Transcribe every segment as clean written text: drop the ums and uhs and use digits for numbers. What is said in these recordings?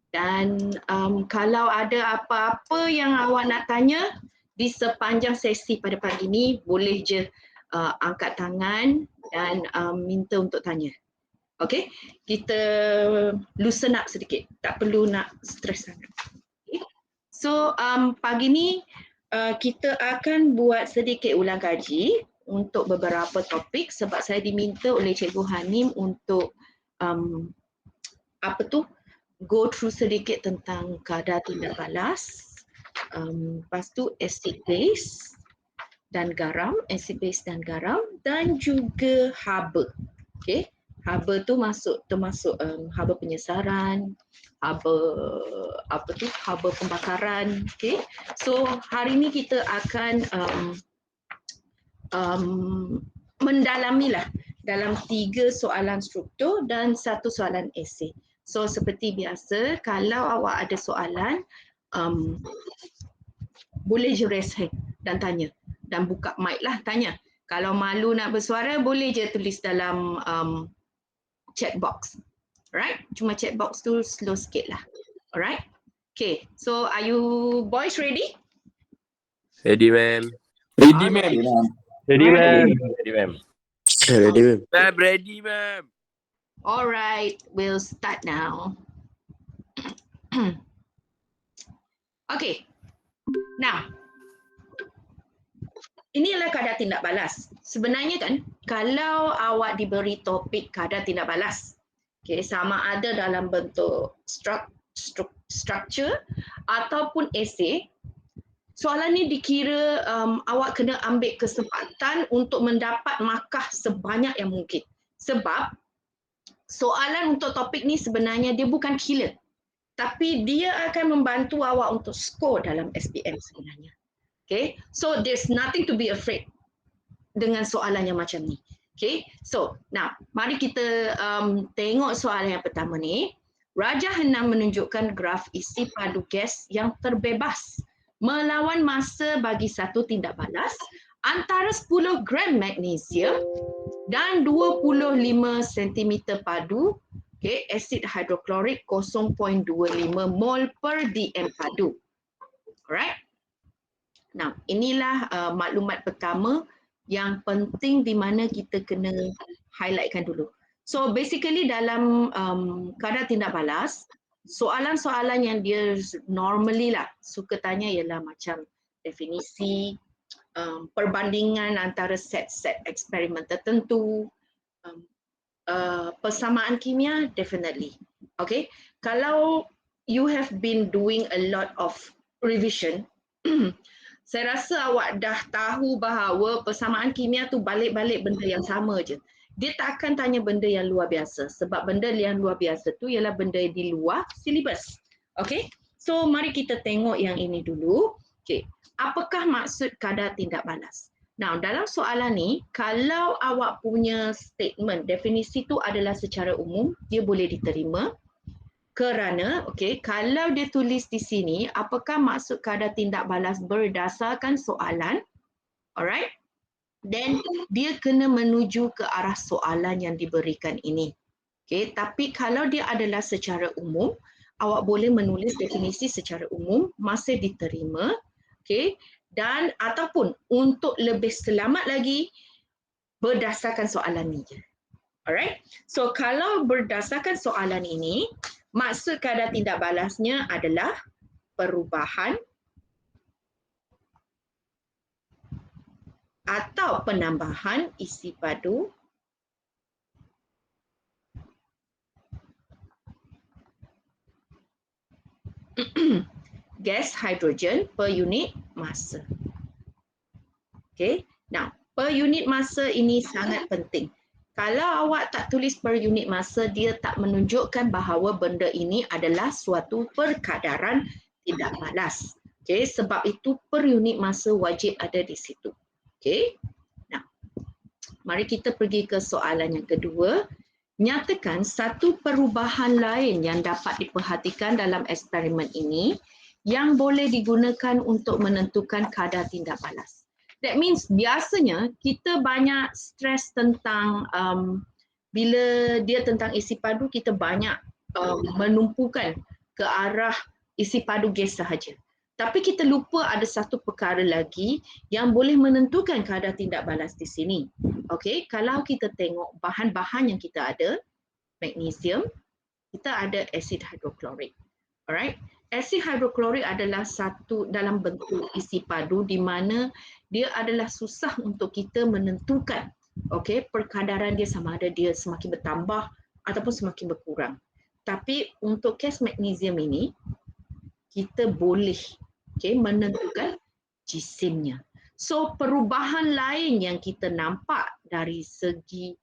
Dan kalau ada apa-apa yang awak nak tanya di sepanjang sesi pada pagi ini, boleh je angkat tangan dan minta untuk tanya. Okay, kita loosen up sedikit, tak perlu nak stres sangat. Okay. So pagi ni kita akan buat sedikit ulang kaji untuk beberapa topik sebab saya diminta oleh Cikgu Hanim untuk go through sedikit tentang kadar tindak balas, lepas tu acid base dan garam, acid base dan garam, dan juga haba. Okay, haba tu termasuk haba penyesaran, haba pembakaran. Okay, so hari ni kita akan mendalamilah dalam 3 soalan struktur dan 1 soalan esei. So seperti biasa, kalau awak ada soalan, boleh je raise hand dan tanya. Dan buka mic lah tanya. Kalau malu nak bersuara, boleh je tulis dalam chat box. Alright, cuma chat box tu slow sikit lah. Alright, okay. So are you boys ready? Ready, ma'am. Ready, ma'am. Ready, ma'am. Ready, ma'am. Ready, ma'am. Ma'am, ready, ma'am. Alright, we'll start now. Okay, now inilah kadar tindak balas. Sebenarnya kan, kalau awak diberi topik kadar tindak balas, okay, sama ada dalam bentuk structure ataupun esei, soalan ni dikira awak kena ambil kesempatan untuk mendapat markah sebanyak yang mungkin. Sebab soalan untuk topik ni sebenarnya dia bukan killer, tapi dia akan membantu awak untuk skor dalam SPM sebenarnya. Okay, so there's nothing to be afraid dengan soalan yang macam ni. Okay, so now mari kita tengok soalan yang pertama ni. Raja hendak menunjukkan graf isi padu gas yang terbebas melawan masa bagi satu tindak balas antara 10 gram magnesium dan 25 cm padu, okay, asid hidroklorik 0.25 mol per dm padu. Alright. Nah, inilah maklumat pertama yang penting di mana kita kena highlightkan dulu. So basically dalam kadar tindak balas, soalan-soalan yang dia normally lah suka tanya ialah macam definisi, perbandingan antara set-set eksperimen tertentu, persamaan kimia, definitely. Okay, kalau you have been doing a lot of revision, saya rasa awak dah tahu bahawa persamaan kimia tu balik-balik benda yang sama je. Dia tak akan tanya benda yang luar biasa sebab benda yang luar biasa tu ialah benda di luar silibus. Okay, so mari kita tengok yang ini dulu. Okay, apakah maksud kadar tindak balas? Now, dalam soalan ni, kalau awak punya statement, definisi tu adalah secara umum, dia boleh diterima. Kerana, okay, kalau dia tulis di sini, apakah maksud kadar tindak balas berdasarkan soalan? Alright. Then, dia kena menuju ke arah soalan yang diberikan ini. Okay, tapi kalau dia adalah secara umum, awak boleh menulis definisi secara umum, masih diterima. Okay. Dan ataupun untuk lebih selamat lagi berdasarkan soalan ni je. Alright. So kalau berdasarkan soalan ini, maksud kadar tindak balasnya adalah perubahan atau penambahan isi padu gas hidrogen per unit massa. Okay, now per unit massa ini sangat penting. Kalau awak tak tulis per unit massa, dia tak menunjukkan bahawa benda ini adalah suatu perkadaran tindak balas. Okay, sebab itu per unit massa wajib ada di situ. Okay, now mari kita pergi ke soalan yang kedua. Nyatakan satu perubahan lain yang dapat diperhatikan dalam eksperimen ini yang boleh digunakan untuk menentukan kadar tindak balas. That means biasanya kita banyak stres tentang bila dia tentang isi padu, kita banyak menumpukan ke arah isi padu gas sahaja. Tapi kita lupa ada satu perkara lagi yang boleh menentukan kadar tindak balas di sini. Okey, kalau kita tengok bahan-bahan yang kita ada, magnesium, kita ada asid hidroklorik. Alright, asid hidroklorik adalah satu dalam bentuk isi padu di mana dia adalah susah untuk kita menentukan perkadaran dia sama ada dia semakin bertambah ataupun semakin berkurang. Tapi untuk kes magnesium ini, kita boleh menentukan jisimnya. So perubahan lain yang kita nampak dari segi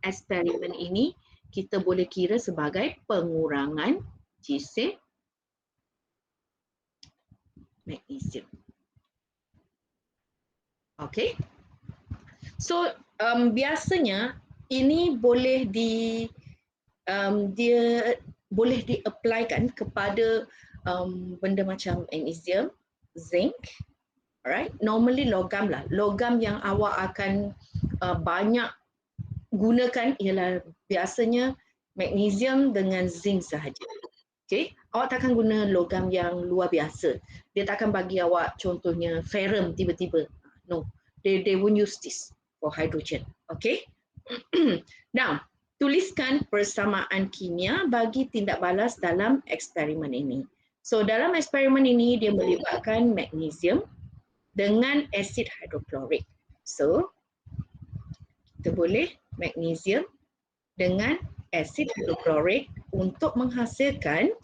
eksperimen ini, kita boleh kira sebagai pengurangan jisim magnesium. Okay. So biasanya ini boleh dia boleh di-applykan kepada benda macam magnesium, zinc, alright. Normally logam lah. Logam yang awak akan banyak gunakan ialah biasanya magnesium dengan zinc sahaja. Okay, awak takkan guna logam yang luar biasa. Dia takkan bagi awak contohnya ferrum tiba-tiba. No, they won't use this for hydrogen. Okay. Now, tuliskan persamaan kimia bagi tindak balas dalam eksperimen ini. So dalam eksperimen ini dia melibatkan magnesium dengan asid hidroklorik. So kita boleh magnesium dengan asid hidroklorik untuk menghasilkan,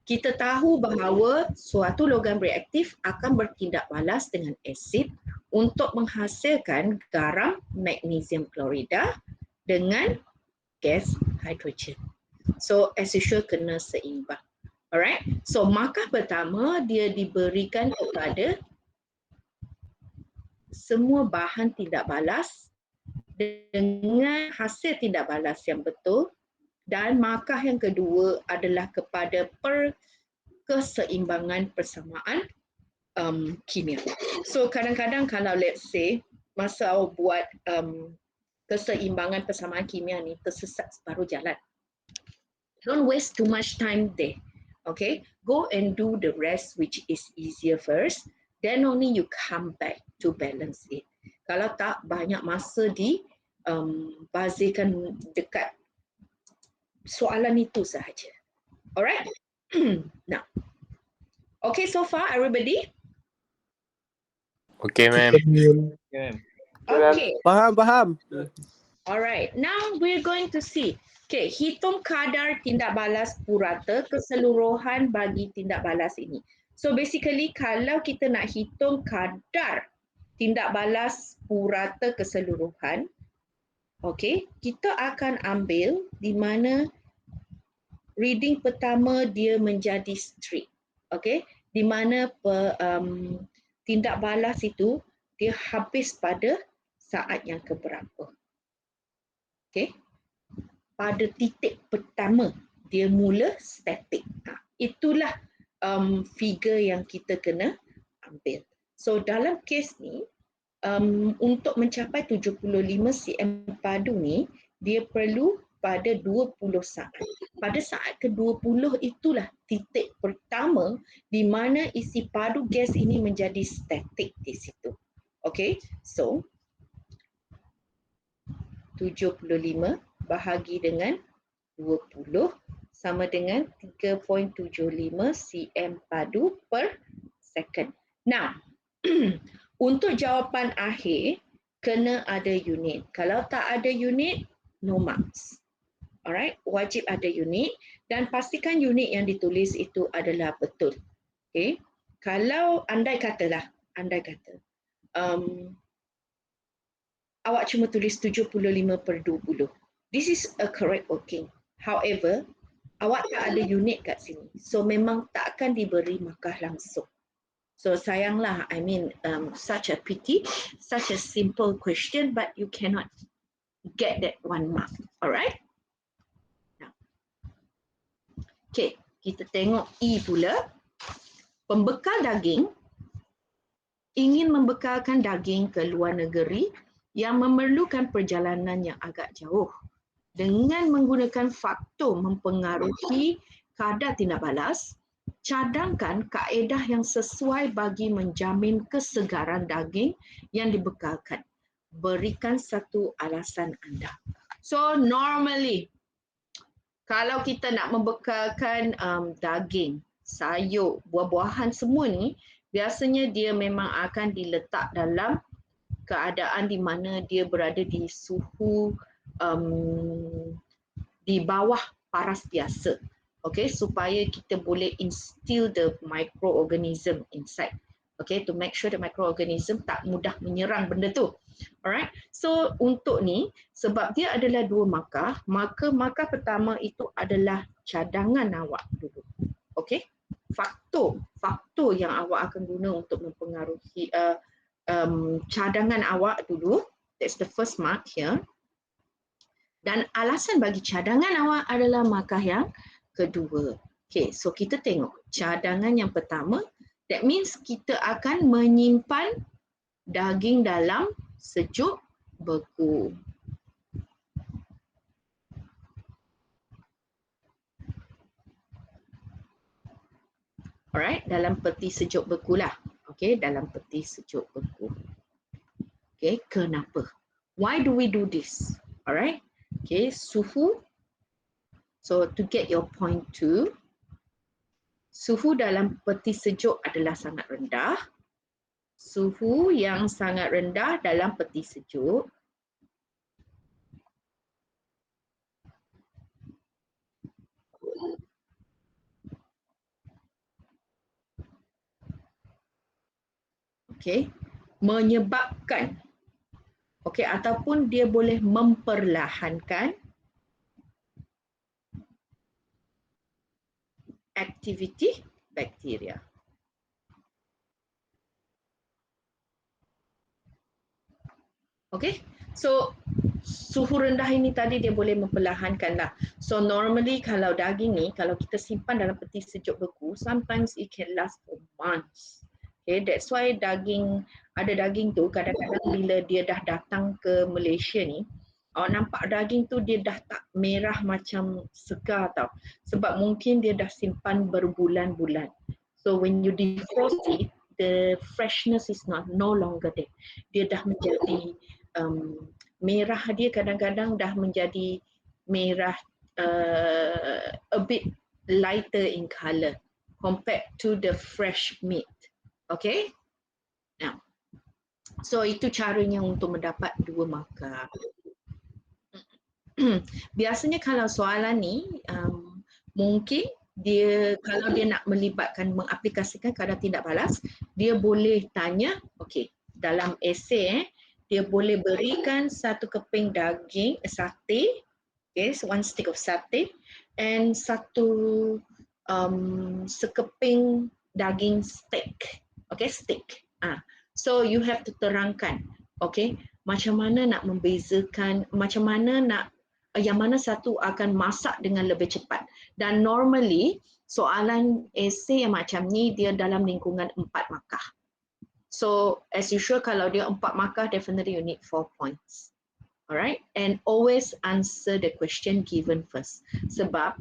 kita tahu bahawa suatu logam reaktif akan bertindak balas dengan asid untuk menghasilkan garam magnesium klorida dengan gas hidrogen. So as usual kena seimbang. Alright, so markah pertama dia diberikan kepada semua bahan tindak balas dengan hasil tindak balas yang betul, dan markah yang kedua adalah kepada keseimbangan persamaan kimia. So kadang-kadang kalau let's say masa awak buat keseimbangan persamaan kimia ni tersesat separuh jalan, don't waste too much time there. Okay, go and do the rest which is easier first, then only you come back to balance it. Kalau tak, banyak masa bazirkan dekat soalan itu sahaja. Alright? Now, okay so far everybody? Okay, ma'am. Okay. Faham. Alright, now we're going to see. Okay, hitung kadar tindak balas purata keseluruhan bagi tindak balas ini. So basically kalau kita nak hitung kadar tindak balas purata keseluruhan, okay, kita akan ambil di mana reading pertama dia menjadi strict. Okay, di mana tindak balas itu dia habis pada saat yang keberapa. Okay, pada titik pertama dia mula statik. Itulah figure yang kita kena ambil. So dalam kes ni untuk mencapai 75 cm padu ni dia perlu pada 20 saat. Pada saat ke-20 itulah titik pertama di mana isi padu gas ini menjadi statik di situ. Okay, so 75 bahagi dengan 20 sama dengan 3.75 cm padu per second. Now, untuk jawapan akhir, kena ada unit. Kalau tak ada unit, no marks. Alright, wajib ada unit dan pastikan unit yang ditulis itu adalah betul. Okay, kalau andai kata awak cuma tulis 75 per 20. This is a correct working. However, awak tak ada unit kat sini. So memang tak akan diberi markah langsung. So sayanglah, I mean such a pity, such a simple question but you cannot get that 1 mark. Alright? Now. Okay, kita tengok E pula. Pembekal daging ingin membekalkan daging ke luar negeri yang memerlukan perjalanan yang agak jauh dengan menggunakan faktor mempengaruhi kadar tindak balas, cadangkan kaedah yang sesuai bagi menjamin kesegaran daging yang dibekalkan. Berikan satu alasan anda. So normally, kalau kita nak membekalkan daging, sayur, buah-buahan semua ni, biasanya dia memang akan diletak dalam keadaan di mana dia berada di suhu di bawah paras biasa. Okay, supaya kita boleh instill the microorganism inside. Okay, to make sure the microorganism tak mudah menyerang benda tu. Alright, so untuk ni, sebab dia adalah dua markah, maka markah pertama itu adalah cadangan awak dulu. Okay, faktor yang awak akan guna untuk mempengaruhi cadangan awak dulu. That's the first mark here. Dan alasan bagi cadangan awak adalah markah yang kedua. Okay, so kita tengok cadangan yang pertama, that means kita akan menyimpan daging dalam sejuk beku. Alright, dalam peti sejuk beku lah. Okay, dalam peti sejuk beku. Okay, kenapa? Why do we do this? Alright, okay, suhu. So to get your point 2, suhu dalam peti sejuk adalah sangat rendah. Suhu yang sangat rendah dalam peti sejuk menyebabkan ataupun dia boleh memperlahankan aktiviti bakteria. Okay, so suhu rendah ini tadi dia boleh memperlahankan lah. So normally kalau daging ni, kalau kita simpan dalam peti sejuk beku, sometimes it can last for months. Okay, that's why ada daging tu kadang-kadang bila dia dah datang ke Malaysia ni, awak nampak daging tu dia dah tak merah macam segar tau. Sebab mungkin dia dah simpan berbulan-bulan. So when you defrost it, the freshness is no longer there. Dia dah menjadi merah, dia kadang-kadang dah menjadi merah a bit lighter in color compared to the fresh meat. Okay? Now, so itu caranya untuk mendapat dua markah. Biasanya kalau soalan ni mungkin dia kalau dia nak melibatkan mengaplikasikan kadar tindak balas, dia boleh tanya, okay, dalam esei dia boleh berikan satu keping daging sate, okay, so one stick of sate, and satu sekeping daging steak, okay, steak. So you have to terangkan, okay, macam mana nak membezakan, macam mana nak yang mana satu akan masak dengan lebih cepat. Dan normally soalan esei yang macam ni dia dalam lingkungan 4 markah. So as usual kalau dia 4 markah, definitely you need 4 points. Alright, and always answer the question given first. Sebab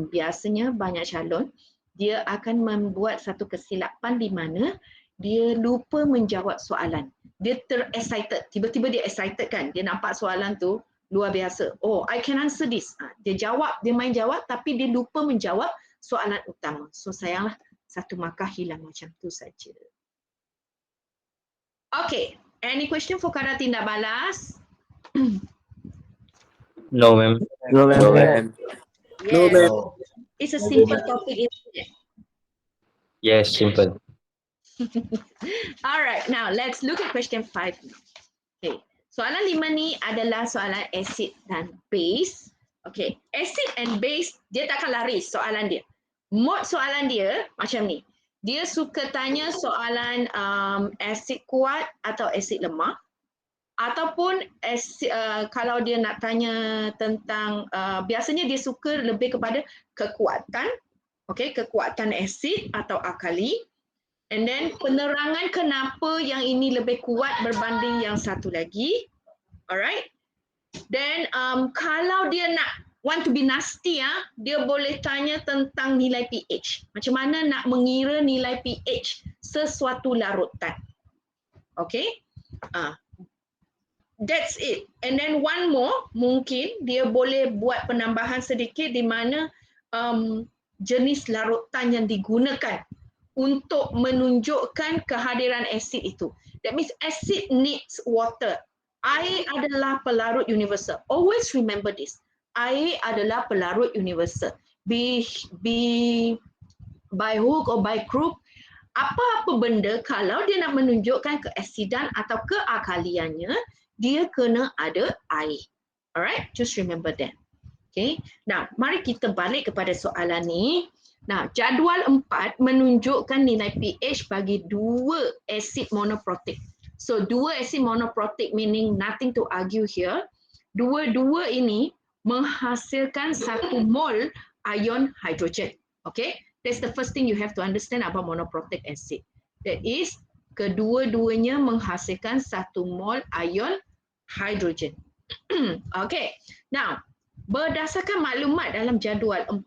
biasanya banyak calon dia akan membuat satu kesilapan di mana dia lupa menjawab soalan. Dia excited, tiba-tiba dia excited kan, dia nampak soalan tu luar biasa. Oh, I can answer this. Dia jawab, dia main jawab tapi dia lupa menjawab soalan utama. So sayanglah satu markah hilang macam tu saja. Okay, any question for kadar tindak balas? No, ma'am. No, ma'am. No, ma'am. Yes. No, ma'am. It's a simple topic, isn't it? Yes, simple. Alright, now let's look at question 5. Okay, soalan 5 ni adalah soalan acid dan base. Okay, acid and base dia takkan lari soalan dia. Mod soalan dia macam ni. Dia suka tanya soalan acid kuat atau acid lemah. Ataupun kalau dia nak tanya tentang biasanya dia suka lebih kepada kekuatan, okay, kekuatan asid atau alkali, and then penerangan kenapa yang ini lebih kuat berbanding yang satu lagi. Alright, then kalau dia nak want to be nasty, dia boleh tanya tentang nilai pH. Macam mana nak mengira nilai pH sesuatu larutan. Okay? That's it. And then one more, mungkin dia boleh buat penambahan sedikit di mana jenis larutan yang digunakan untuk menunjukkan kehadiran asid itu. That means acid needs water. Air adalah pelarut universal. Always remember this. Air adalah pelarut universal. Be by hook or by crook, apa-apa benda kalau dia nak menunjukkan keasidan atau kealkaliannya, dia kena ada air. Alright, just remember that. Okay. Nah, mari kita balik kepada soalan ni. Nah, jadual 4 menunjukkan nilai pH bagi dua asid monoprotik. So, dua asid monoprotik meaning nothing to argue here. Dua-dua ini menghasilkan 1 mol ion hidrogen. Okay, that's the first thing you have to understand about monoprotic acid. That is, kedua-duanya menghasilkan 1 mol ion hidrogen. Okay, now berdasarkan maklumat dalam jadual 4,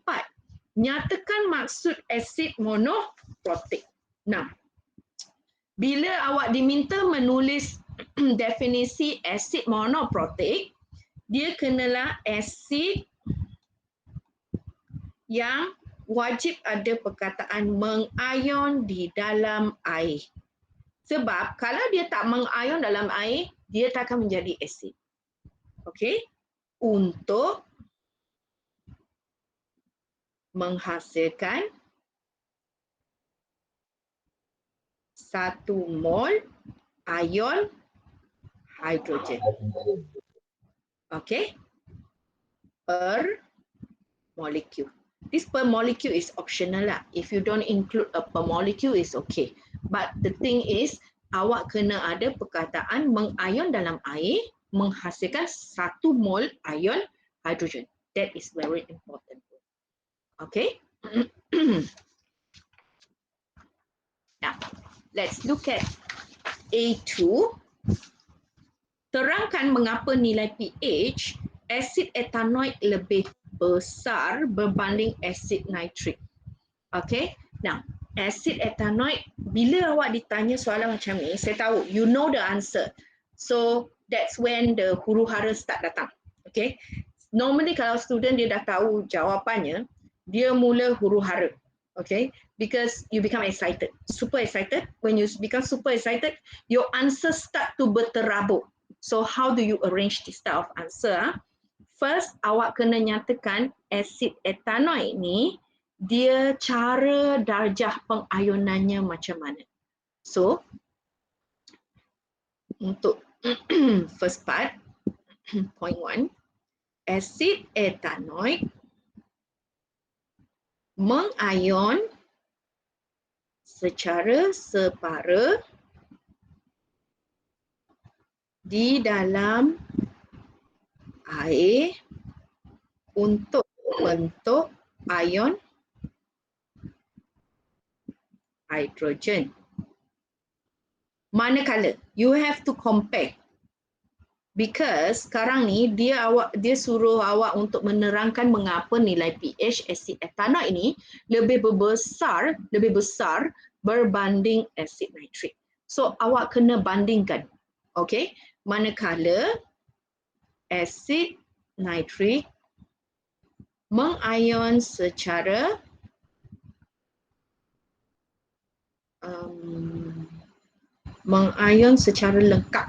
nyatakan maksud asid monoprotik. Nah, bila awak diminta menulis definisi asid monoprotik, dia kenalah asid yang wajib ada perkataan mengayon di dalam air. Sebab kalau dia tak mengayon dalam air, dia tak akan menjadi asid. Okey? Untuk menghasilkan 1 mol ion hidrogen. Okey? Per molecule. This per molecule is optional lah. If you don't include a per molecule, is okay. But the thing is, awak kena ada perkataan mengayon dalam air menghasilkan 1 mol ion hidrogen. That is very important. Okay. Now, let's look at A2. Terangkan mengapa nilai pH asid etanoik lebih besar berbanding asid nitrik. Okay. Now, asid etanoik, bila awak ditanya soalan macam ni, saya tahu you know the answer. So, that's when the huru-hara start datang. Okay. Normally kalau student dia dah tahu jawapannya, dia mula huru-hara. Okay, because you become excited, super excited. When you become super excited, your answer start to berterabur. So how do you arrange this type of answer? First, awak kena nyatakan asid etanoik ni, dia cara darjah pengayonannya macam mana. So, untuk first part, point 1, asid etanoik mengayon secara separa di dalam air untuk bentuk ion hidrogen. Manakala, you have to compare. Because sekarang ni dia suruh awak untuk menerangkan mengapa nilai pH asid etanoik ini lebih besar berbanding asid nitrik. So awak kena bandingkan. Okay? Manakala asid nitrik mengayon secara lengkap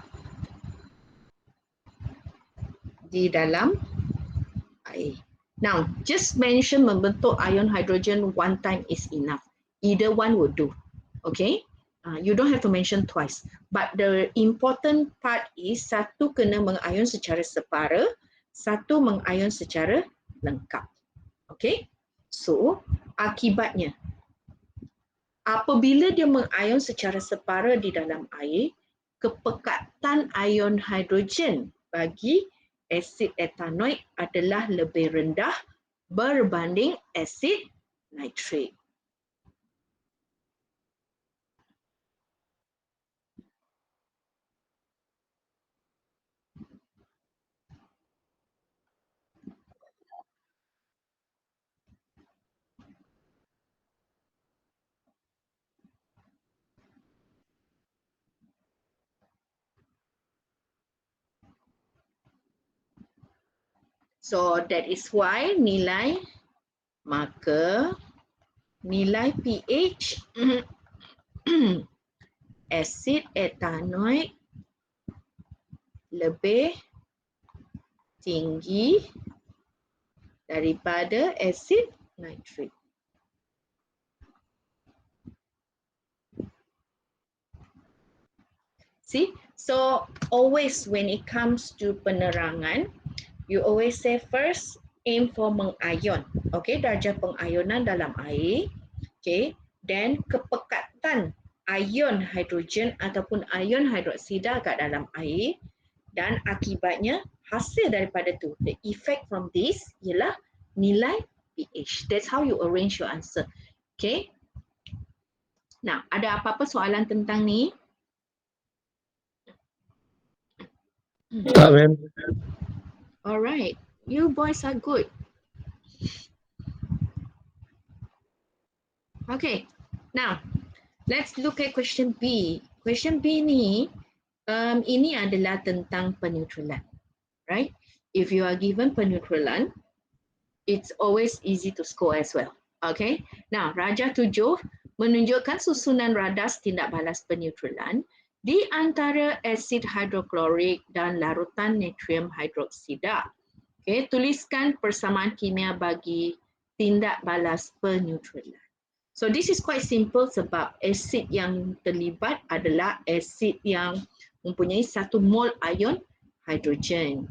di dalam air. Now, just mention membentuk ion hydrogen one time is enough. Either one will do. Okay? You don't have to mention twice. But the important part is satu kena mengayon secara separa, satu mengayon secara lengkap. Okay? So, akibatnya, apabila dia mengayon secara separa di dalam air, kepekatan ion hidrogen bagi asid etanoik adalah lebih rendah berbanding asid nitrik. So that is why nilai pH asid etanoik lebih tinggi daripada asid nitrik. See, so always when it comes to penerangan, you always say first aim for mengayon. Okay, darjah pengayonan dalam air. Okay, then kepekatan ion hidrogen ataupun ion hidroksida kat dalam air, dan akibatnya hasil daripada tu, the effect from this ialah nilai pH. That's how you arrange your answer. Okay. Nah, ada apa-apa soalan tentang ni? Tak, ma'am. Alright, you boys are good. Okay, now let's look at question B. Question B ni, ini adalah tentang peneutralan, right? If you are given peneutralan, it's always easy to score as well. Okay, now Rajah 7 menunjukkan susunan radas tindak balas peneutralan di antara asid hidroklorik dan larutan natrium hidroksida. Okay, tuliskan persamaan kimia bagi tindak balas peneutralan. So this is quite simple sebab asid yang terlibat adalah asid yang mempunyai 1 mol ion hidrogen.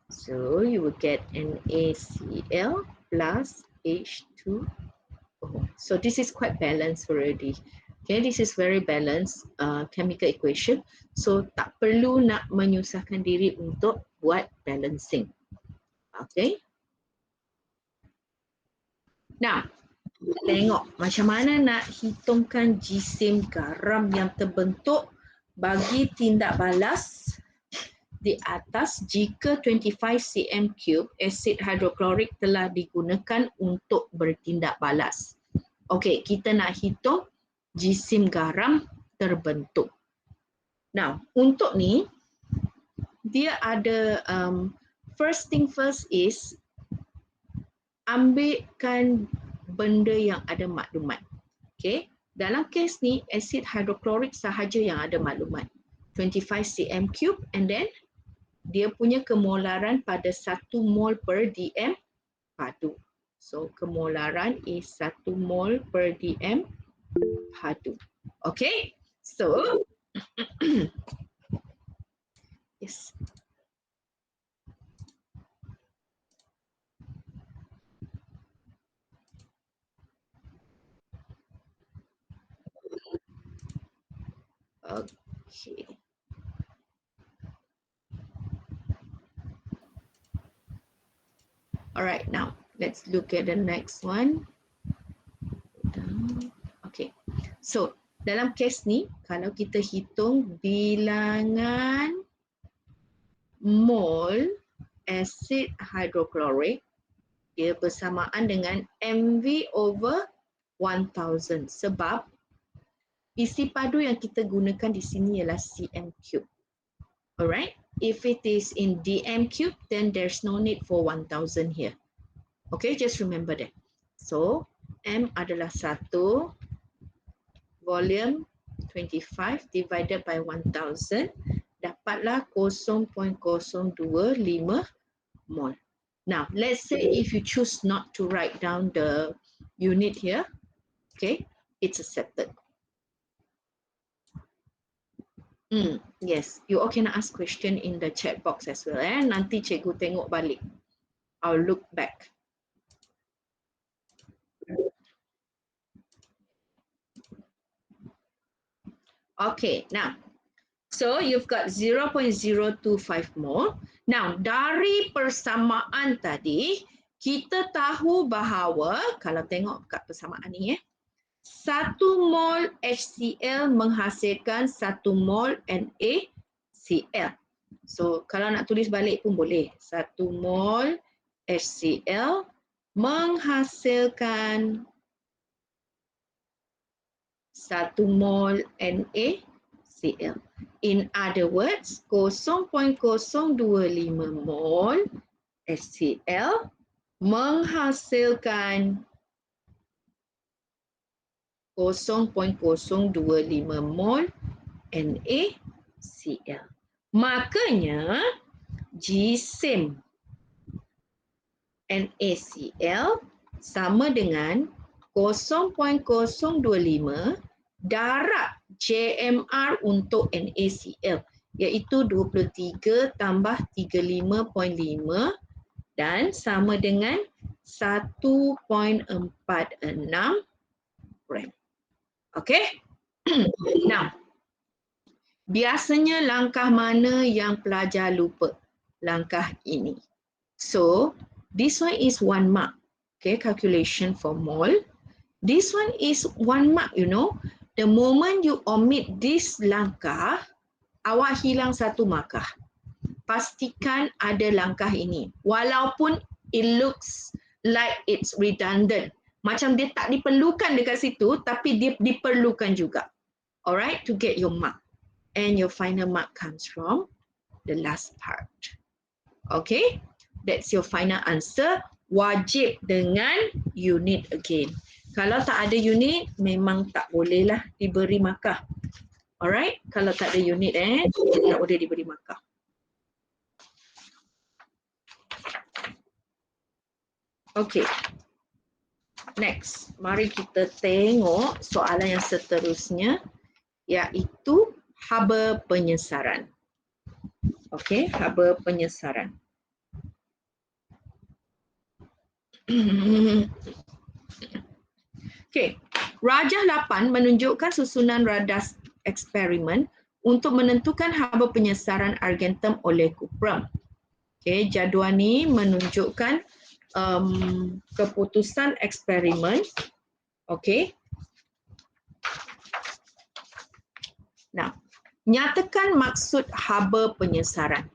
So you will get NaCl plus H2O. So this is quite balanced already. Okay, this is very balanced chemical equation. So tak perlu nak menyusahkan diri untuk buat balancing. Okay. Now, tengok macam mana nak hitungkan jisim garam yang terbentuk bagi tindak balas di atas jika 25 cm3 asid hidroklorik telah digunakan untuk bertindak balas. Okey, kita nak hitung jisim garam terbentuk. Now, untuk ni dia ada first thing first is ambilkan benda yang ada maklumat. Okay. Dalam kes ni, asid hidroklorik sahaja yang ada maklumat. 25 cm3 and then dia punya kemolaran pada 1 mol per dm padu. So, kemolaran is 1 mol per dm padu. Okay. So, yes. Okay. All right, now let's look at the next one. Okay, so dalam kes ni, kalau kita hitung bilangan mol asid hidroklorik, dia bersamaan dengan MV over 1000 sebab isi padu yang kita gunakan di sini ialah cm3. Alright, if it is in dm3, then there's no need for 1000 here. Okay, just remember that. So, M adalah 1, volume 25 divided by 1000, dapatlah 0.025 mol. Now, let's say if you choose not to write down the unit here, okay, it's accepted. Yes, you all can ask question in the chat box as well. Nanti cikgu tengok balik. I'll look back. Okay, now, so you've got 0.025 mol. Now, dari persamaan tadi, kita tahu bahawa, kalau tengok kat persamaan ni 1 mol HCl menghasilkan 1 mol NaCl. So, kalau nak tulis balik pun boleh. 1 mol HCl menghasilkan 1 mol NaCl. Cl. In other words, 0.025 mol HCl menghasilkan 0.025 mol NaCl. Makanya GSIM NaCl sama dengan 0.025 darab JMR untuk NaCl, iaitu 23 tambah 35.5 dan sama dengan 1.46 gram. Okey? Now, biasanya langkah mana yang pelajar lupa? Langkah ini. So, this one is 1 mark. Okay, calculation for mole. This one is 1 mark, you know. The moment you omit this langkah, awak hilang 1 markah. Pastikan ada langkah ini. Walaupun it looks like it's redundant. Macam dia tak diperlukan dekat situ, tapi dia diperlukan juga. Alright, to get your mark. And your final mark comes from the last part. Okay, that's your final answer. Wajib dengan unit again. Kalau tak ada unit, memang tak bolehlah diberi markah. Alright, kalau tak ada unit tak boleh diberi markah. Okay. Next, mari kita tengok soalan yang seterusnya, iaitu haba penyesaran. Okay, haba penyesaran. Okay, Rajah 8 menunjukkan susunan radas eksperimen untuk menentukan haba penyesaran argentum oleh kupram. Okay, jadual ni menunjukkan keputusan eksperimen. Okay. Nah, nyatakan maksud haba penyesaran.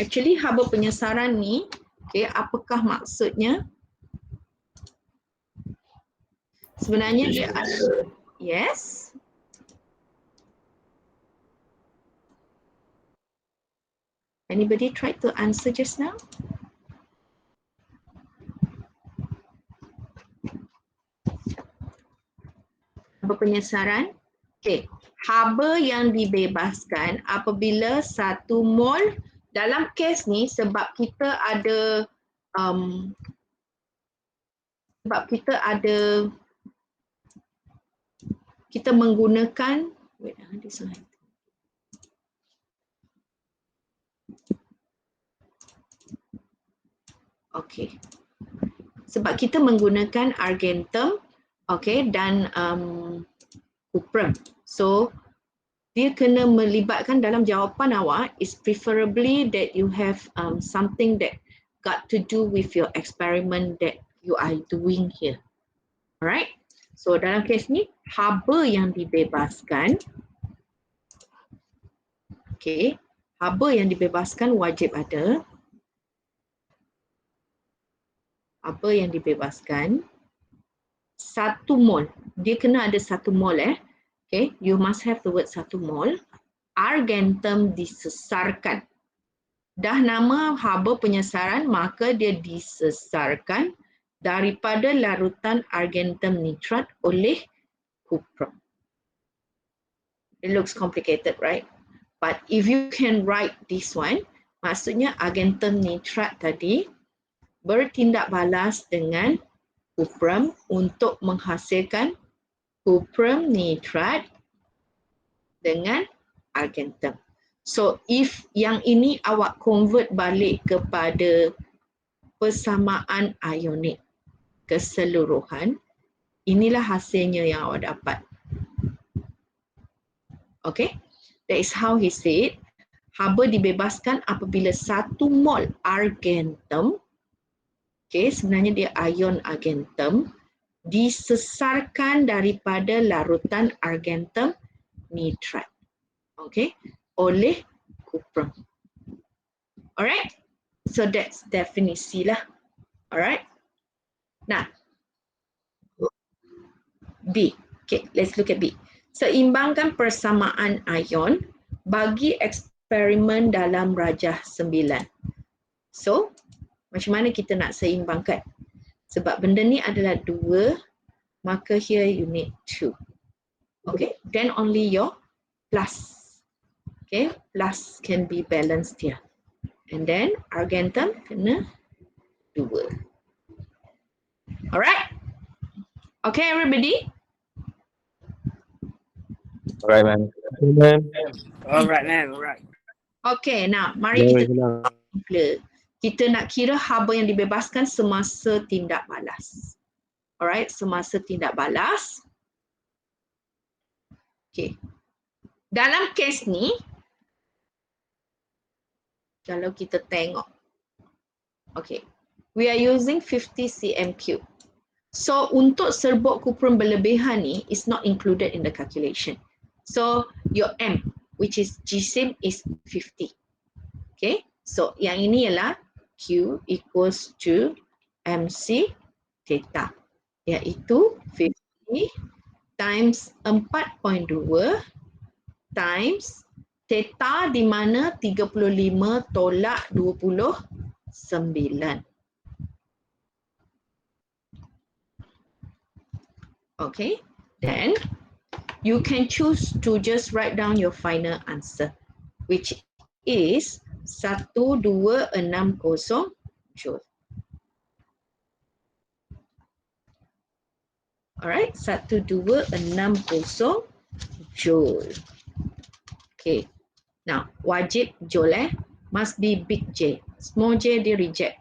Actually, haba penyesaran ni, okay, apakah maksudnya? Sebenarnya dia ada, yes. Anybody tried to answer just now? Haba penyesaran? Okay. Haba yang dibebaskan apabila 1 mol, dalam kes ni sebab kita ada kita menggunakan okay. Sebab kita menggunakan argentum, okay, dan kupram. So, dia kena melibatkan dalam jawapan awak is preferably that you have something that got to do with your experiment that you are doing here. Alright? So, dalam kes ni, haba yang dibebaskan, okay, haba yang dibebaskan wajib ada. Haba yang dibebaskan 1 mol. Dia kena ada 1 mol Okay, you must have the word 1 mol. Argentum disesarkan. Dah nama haba penyesaran, maka dia disesarkan daripada larutan argentum nitrat oleh kupram. It looks complicated, right? But if you can write this one, maksudnya argentum nitrat tadi bertindak balas dengan kupram untuk menghasilkan kupram nitrat dengan argentum. So if yang ini awak convert balik kepada persamaan ionik keseluruhan, inilah hasilnya yang awak dapat. Okay, that is how he said. Haba dibebaskan apabila 1 mol argentum, okay, sebenarnya dia ion argentum, disesarkan daripada larutan argentum nitrat, okay, oleh kupram. Alright, so that's definisi lah. Alright, nah B, okay, let's look at B. Seimbangkan persamaan ion bagi eksperimen dalam rajah 9. So, macam mana kita nak seimbangkan? Sebab benda ni adalah 2, maka here you need 2. Okay, then only your plus. Okay, plus can be balanced here. And then argentum kena 2. Alright? Okay, everybody? Alright, ma'am. Ma'am. Alright, ma'am. Alright. Okay, now mari kita mula. Kita nak kira haba yang dibebaskan semasa tindak balas. Alright, semasa tindak balas. Okay. Dalam kes ni, kalau kita tengok, okay, we are using 50 cm3. So untuk serbuk kupron berlebihan ni is not included in the calculation. So your M, which is GSIM, is 50. Okay, so yang ini ialah Q equals to MC theta, iaitu 50 times 4.2 times theta di mana 35 tolak 29. Okay, then you can choose to just write down your final answer, which is 1260 joule. Alright, 1260 joule. Okay, now wajib joule must be big J. Small J dia reject.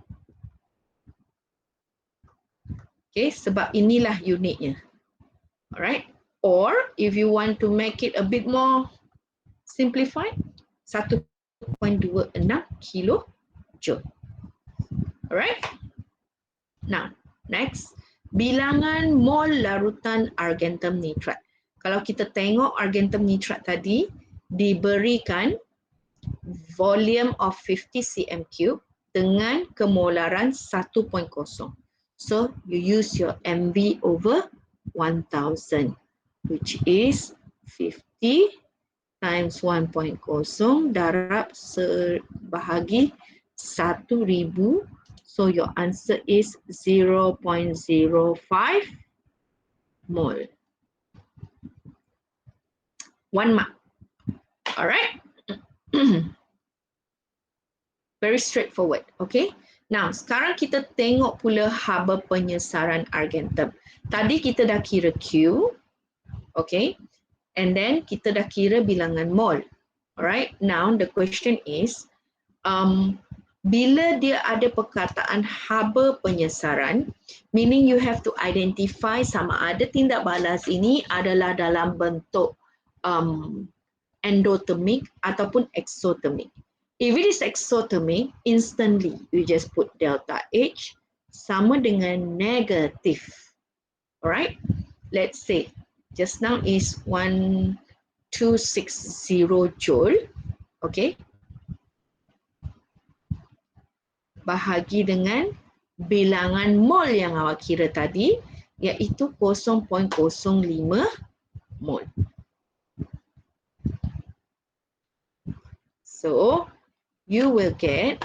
Okay, sebab inilah unitnya. Alright, or if you want to make it a bit more simplified, 1.26 kilojoule. Alright, now next, bilangan mol larutan argentum nitrat. Kalau kita tengok argentum nitrat tadi diberikan volume of 50 cm3 dengan kemolaran 1.0. So you use your MV over 1000, which is 50 times 1.0 darab bahagi 1000. So your answer is 0.05 mole. 1 mark. Alright. Very straightforward. Okay. Now, sekarang kita tengok pula haba penyesaran argentum. Tadi kita dah kira Q. Okay. And then kita dah kira bilangan mol. Alright. Now, the question is, bila dia ada perkataan haba penyesaran, meaning you have to identify sama ada tindak balas ini adalah dalam bentuk endothermic ataupun exothermic. If it is exothermic, instantly you just put delta H sama dengan negatif. Alright, let's say just now is 1260 joule. Okay, bahagi dengan bilangan mol yang awak kira tadi, iaitu 0.05 mol. So you will get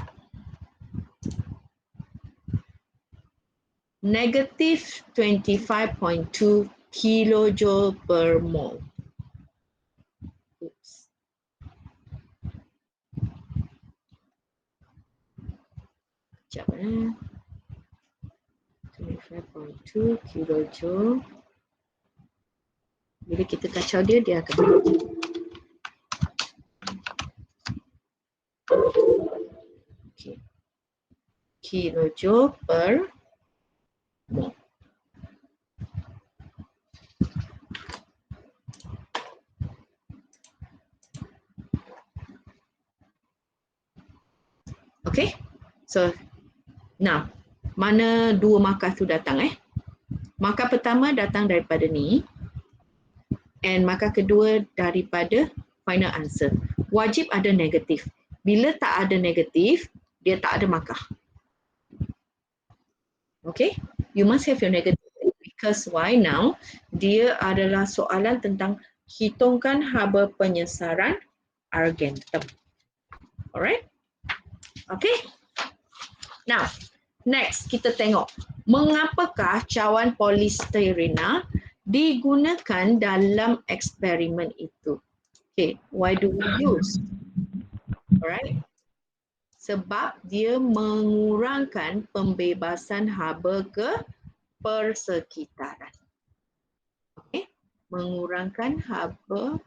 negative 25.2 kilojoule per mole. Oops. Sekejap, 25.2 kilojoule. Bila kita kacau dia, dia akan okay. Kilojoule per mole. Okay, so now mana dua markah tu datang Markah pertama datang daripada ni, and markah kedua daripada final answer. Wajib ada negatif. Bila tak ada negatif, dia tak ada markah. Okay, you must have your negative because why now? Dia adalah soalan tentang hitungkan haba penyesaran argentum. Alright? Okay. Now, next kita tengok mengapakah cawan polistirena digunakan dalam eksperimen itu. Okay, why do we use? Alright. Sebab dia mengurangkan pembebasan haba ke persekitaran. Okay. Mengurangkan haba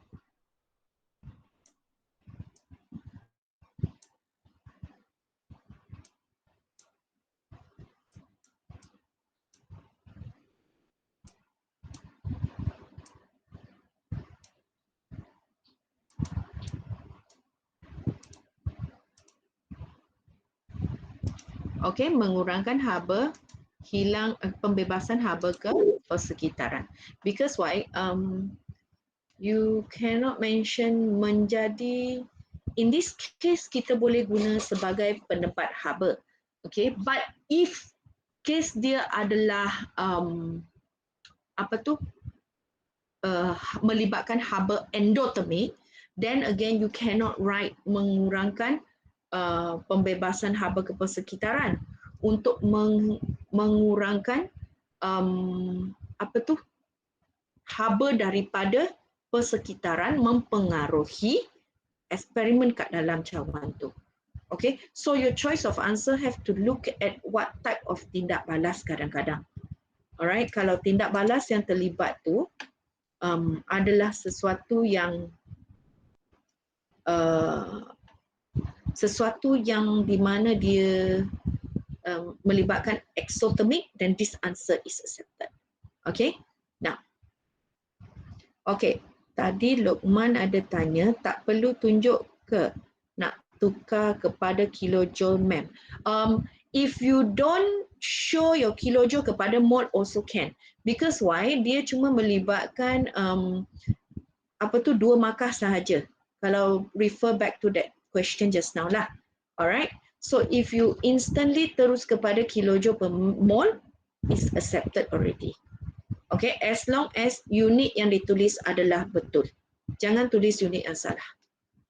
mengurangkan haba pembebasan haba ke persekitaran. Because why? You cannot mention menjadi, in this case kita boleh guna sebagai penempat haba. Okay, but if case dia adalah melibatkan haba endotermic, then again you cannot write mengurangkan pembebasan haba ke persekitaran untuk mengurangkan haba daripada persekitaran mempengaruhi eksperimen kat dalam cawan tu. Okay, so your choice of answer have to look at what type of tindak balas kadang-kadang. Alright, kalau tindak balas yang terlibat tu adalah sesuatu yang di mana dia melibatkan exothermic, then this answer is accepted. Okay, now, okay, tadi Lokman ada tanya tak perlu tunjuk ke nak tukar kepada kilojoule mem. If you don't show your kilojoule kepada mol also can, because why? Dia cuma melibatkan dua markah sahaja. Kalau refer back to that question just now lah. Alright. So if you instantly terus kepada kilojoule per mol, is accepted already. Okay, as long as unit yang ditulis adalah betul. Jangan tulis unit yang salah.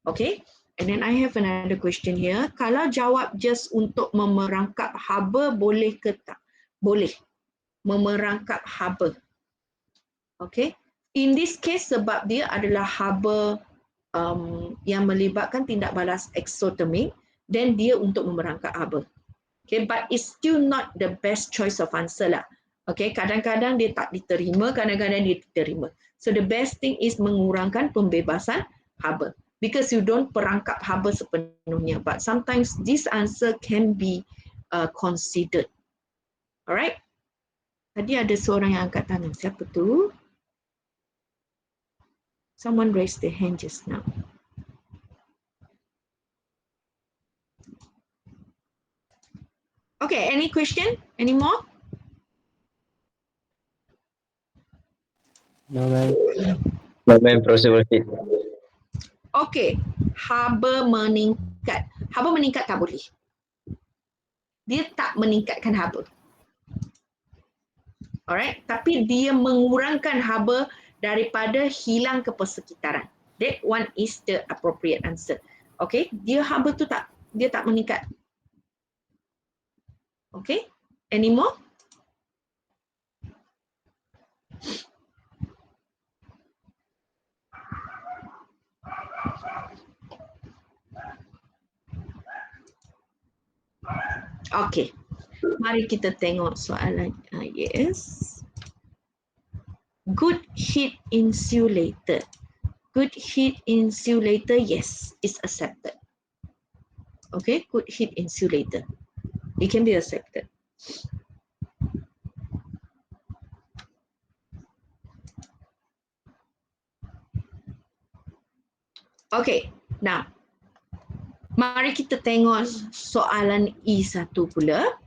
Okay. And then I have another question here. Kalau jawab just untuk memerangkap haba boleh ke tak? Boleh. Memerangkap haba. Okay. In this case sebab dia adalah haba yang melibatkan tindak balas exothermic, then dia untuk memerangkap haba. Okay, but it's still not the best choice of answer lah. Okay, kadang-kadang dia tak diterima, kadang-kadang dia diterima. So the best thing is mengurangkan pembebasan haba. Because you don't perangkap haba sepenuhnya. But sometimes this answer can be considered. Alright. Tadi ada seorang yang angkat tangan. Siapa tu? Someone raised their hand just now. Okay, any question? Any more? No, ma'am. No, ma'am. Proceed. Okay, haba meningkat. Haba meningkat tak boleh. Dia tak meningkatkan haba. Alright, tapi dia mengurangkan haba daripada hilang ke persekitaran. That one is the appropriate answer. Okay, dia haba tu dia tak meningkat. Okay, any more? Okay, mari kita tengok soalan. Yes. Good heat insulator. Good heat insulator, yes, is accepted. Okay, good heat insulator. It can be accepted. Okay, now mari kita tengok soalan E1 pula.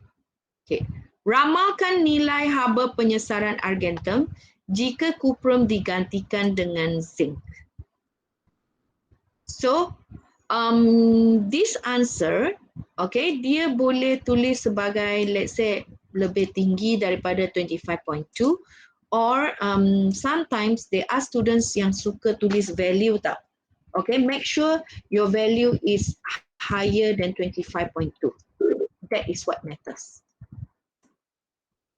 Okay. Ramalkan nilai haba penyesaran argentum jika kuprum digantikan dengan zinc. So, this answer, okay, dia boleh tulis sebagai, let's say, lebih tinggi daripada 25.2 or sometimes they ask students yang suka tulis value tak. Okay, make sure your value is higher than 25.2. That is what matters.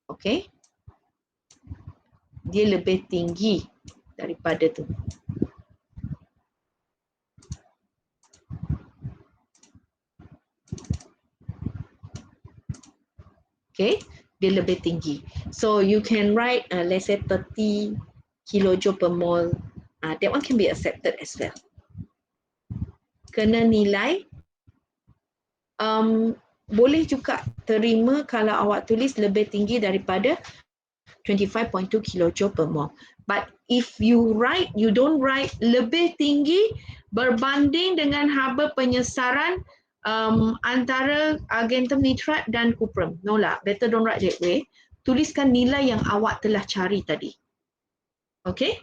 Okay, dia lebih tinggi daripada tu. Okay, dia lebih tinggi. So you can write let's say 30 kilojoule per mole. That one can be accepted as well. Kena nilai boleh juga terima kalau awak tulis lebih tinggi daripada 25.2 kilojoule per mole. But if you don't write lebih tinggi berbanding dengan haba penyesaran antara argentum nitrat dan cuprum. No lah, better don't write that way. Tuliskan nilai yang awak telah cari tadi. Okay?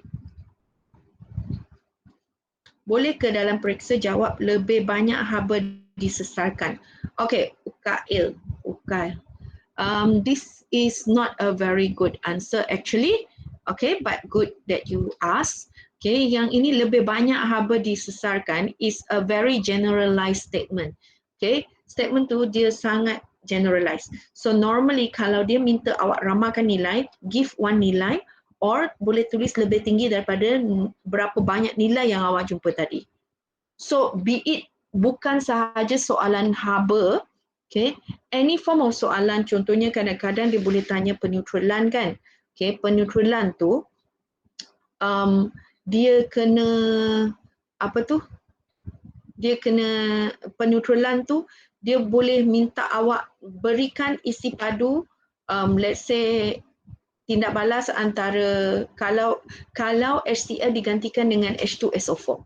Boleh ke dalam periksa jawab lebih banyak haba disesarkan? Okay, Ukail. This is not a very good answer actually. Okay, but good that you ask. Okay, yang ini lebih banyak haba disesarkan is a very generalized statement. Okay, statement tu dia sangat generalized. So normally kalau dia minta awak ramalkan nilai, give one nilai or boleh tulis lebih tinggi daripada berapa banyak nilai yang awak jumpa tadi. So be it bukan sahaja soalan haba, okay, any form of soalan, contohnya kadang-kadang dia boleh tanya peneutralan kan. Okay, peneutralan tu dia kena apa tu? Dia kena peneutralan tu dia boleh minta awak berikan isi padu let's say tindak balas antara kalau HCl digantikan dengan H2SO4.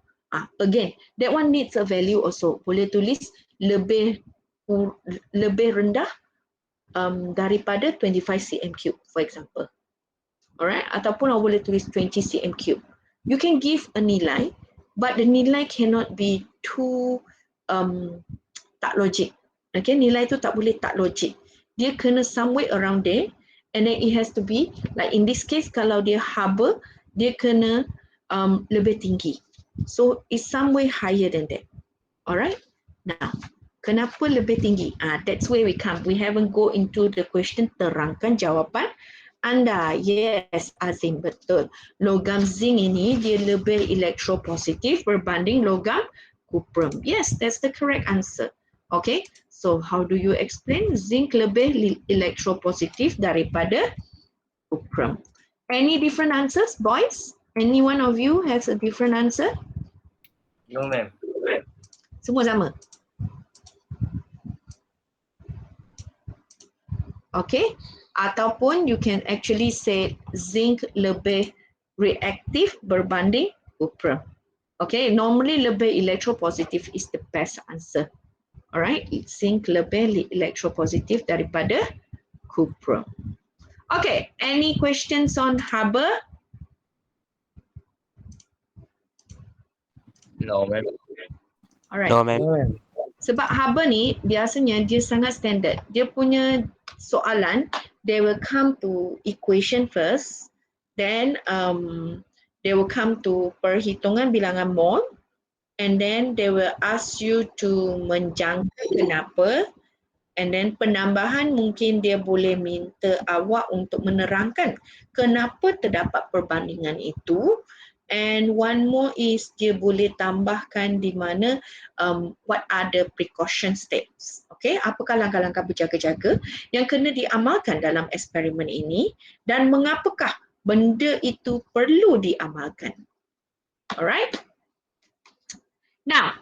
Again, that one needs a value also. Boleh tulis lebih rendah daripada 25 cm3 for example. Alright, ataupun awak boleh tulis 20 cm3. You can give a nilai, but the nilai cannot be too tak logik. Okay, nilai tu tak boleh tak logik. Dia kena somewhere around there, and then it has to be like in this case kalau dia haba, dia kena lebih tinggi. So it's somewhere higher than that. Alright. Now, kenapa lebih tinggi? That's where we come. We haven't go into the question. Terangkan jawapan anda. Yes, Azim, betul. Logam zinc ini dia lebih elektropositif berbanding logam cuprum. Yes, that's the correct answer. Okay, so how do you explain zinc lebih elektropositif daripada cuprum? Any different answers, boys? Any one of you has a different answer? No, ma'am. Semua sama? Okay, ataupun you can actually say zinc lebih reaktif berbanding cuprum. Okay, normally lebih elektropositif is the best answer. Alright, zinc lebih elektropositif daripada cuprum. Okay, any questions on haba? No, ma'am. Alright. No, ma'am. Sebab haba ni biasanya dia sangat standard. Dia punya soalan, they will come to equation first, then they will come to perhitungan bilangan mol, and then they will ask you to menjangka kenapa, and then penambahan mungkin dia boleh minta awak untuk menerangkan kenapa terdapat perbandingan itu. And one more is dia boleh tambahkan di mana what are the precaution steps. Okay, apakah langkah-langkah berjaga-jaga yang kena diamalkan dalam eksperimen ini dan mengapakah benda itu perlu diamalkan. Alright. Now,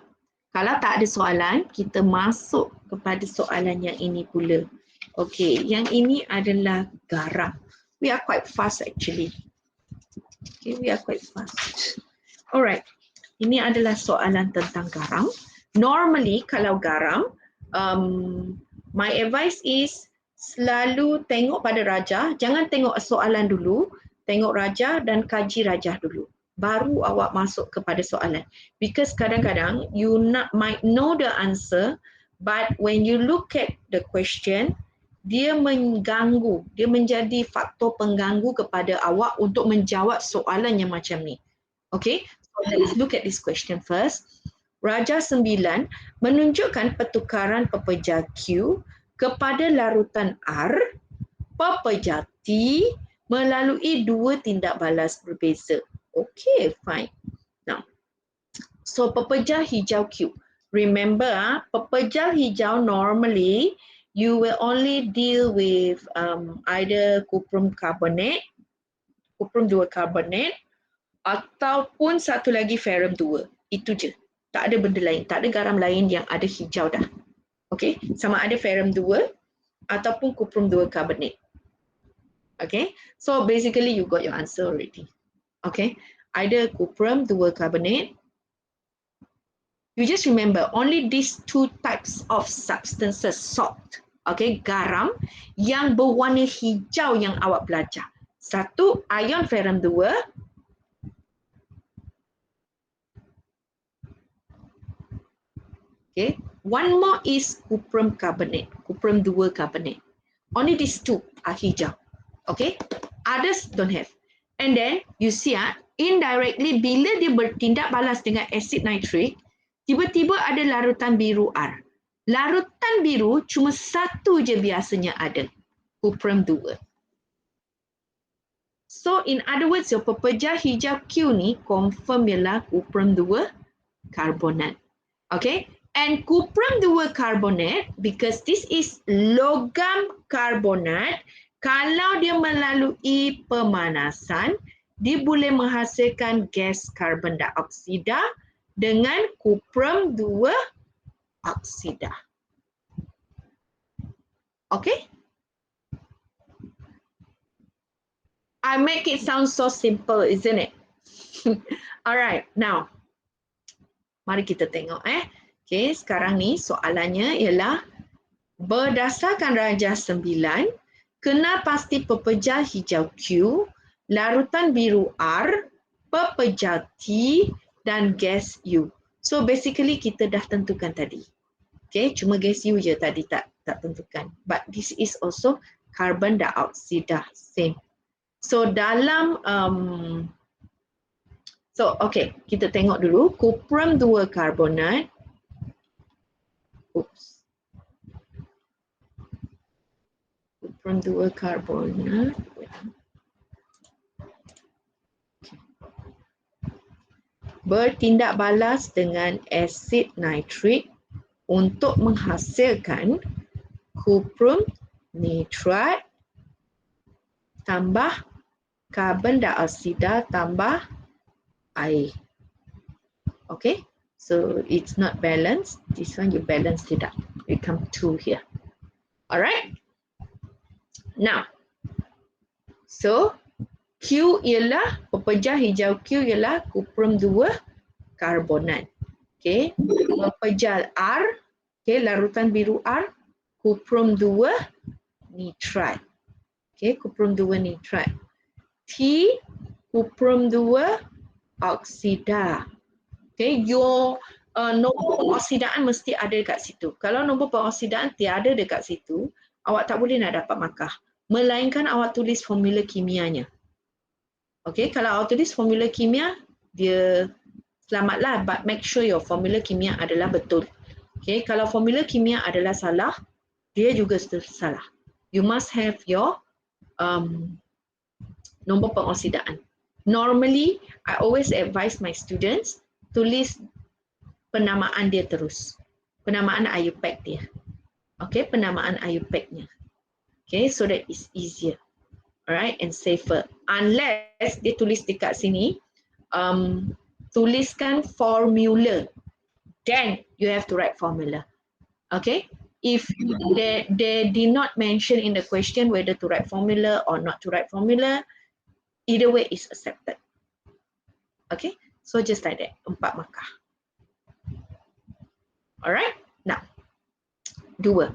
kalau tak ada soalan, kita masuk kepada soalan yang ini pula. Okay, yang ini adalah garam. We are quite fast actually. Okay, we are quite fast. Alright, ini adalah soalan tentang garam. Normally, kalau garam, my advice is selalu tengok pada rajah. Jangan tengok soalan dulu, tengok rajah dan kaji rajah dulu. Baru awak masuk kepada soalan. Because kadang-kadang you might know the answer, but when you look at the question, dia mengganggu, dia menjadi faktor pengganggu kepada awak untuk menjawab soalan yang macam ni. Okay, so let's look at this question first. Raja 9 menunjukkan pertukaran pepejal Q kepada larutan R pepejal T melalui dua tindak balas berbeza. Okay, fine. Now, so pepejal hijau Q. Remember, pepejal hijau normally you will only deal with either cuprum carbonate, cuprum 2 carbonate ataupun satu lagi ferrum 2. Itu je. Tak ada benda lain, tak ada garam lain yang ada hijau dah. Okay, sama ada ferrum 2 ataupun cuprum 2 carbonate. Okay, so basically you got your answer already. Okay, either cuprum 2 carbonate. You just remember only these two types of substances, salt, okay, garam yang berwarna hijau yang awak belajar. Satu, ion ferrum 2. Okay, one more is cuprum carbonate, cuprum 2 carbonate. Only these two are hijau. Okay, others don't have. And then you see indirectly bila dia bertindak balas dengan asid nitrik, tiba-tiba ada larutan biru R. Larutan biru cuma satu je biasanya ada, cuprum 2. So in other words, your pepejal hijau Q ni confirm ialah cuprum 2 carbonate. Okay, and cuprum 2 carbonate, because this is logam carbonate, kalau dia melalui pemanasan, dia boleh menghasilkan gas karbon dioksida dengan cuprum 2 oksida. Okay? I make it sound so simple, isn't it? Alright, now mari kita tengok Okay, sekarang ni soalannya ialah berdasarkan Rajah 9, kenal pasti pepejal hijau Q, larutan biru R, pepejal T dan gas U. So basically kita dah tentukan tadi. Okay, cuma gas U je tadi tak tentukan. But this is also carbon dioxide, same. So dalam okay, kita tengok dulu cuprum 2 carbonate. Cuprum 2 carbonate. Bertindak balas dengan asid nitrik untuk menghasilkan cuprum nitrat tambah karbon dioksida tambah air. Okay, so it's not balanced. This one you balance it up. It come 2 here. Alright. Now, so Q ialah pepejal hijau Q ialah cuprum 2 carbonate. Okay, pepejal R, okay, larutan biru R, cuprum 2 nitrat. Okay, cuprum 2 nitrat. T, cuprum 2 oksida. Okay, your nombor pengoksidaan mesti ada dekat situ. Kalau nombor pengoksidaan tiada dekat situ, awak tak boleh nak dapat markah. Melainkan awak tulis formula kimianya. Okay, kalau awak tulis formula kimia, dia selamatlah, but make sure your formula kimia adalah betul. Okay, kalau formula kimia adalah salah, dia juga salah. You must have your nombor pengoksidaan. Normally, I always advise my students tulis penamaan dia terus. Penamaan IUPAC dia. Okay, penamaan IUPAC-nya. Okay, so that is easier. Alright, and safer. Unless dia tulis dekat sini, tuliskan formula. Then you have to write formula. Okay, if they did not mention in the question whether to write formula or not to write formula, either way is accepted. Okay, so just like that, 4 markah. Alright, now 2.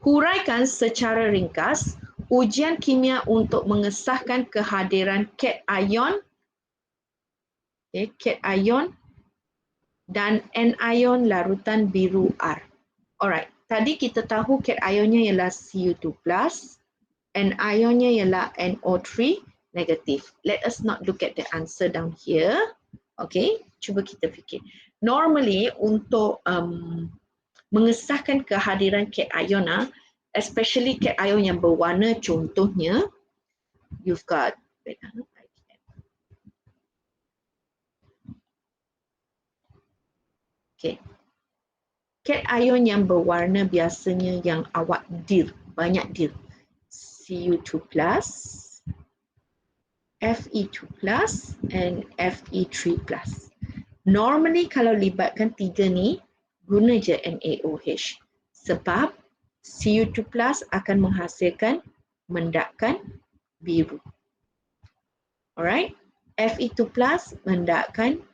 Huraikan secara ringkas ujian kimia untuk mengesahkan kehadiran cation, okay, cation dan anion larutan biru R. Alright, Tadi kita tahu cation-nya ialah Cu2+, and ion-nya ialah NO3 negative. Let us not look at the answer down here. Okay, cuba kita fikir. Normally untuk mengesahkan kehadiran cation, especially cation yang berwarna, contohnya, you've got okay. Cation yang berwarna biasanya yang awak deal, banyak deal. Cu2+, Fe2+, and Fe3+. Normally kalau libatkan tiga ni, guna je NaOH. Sebab Cu2+ akan menghasilkan mendakan biru. Alright? Fe2+ mendakan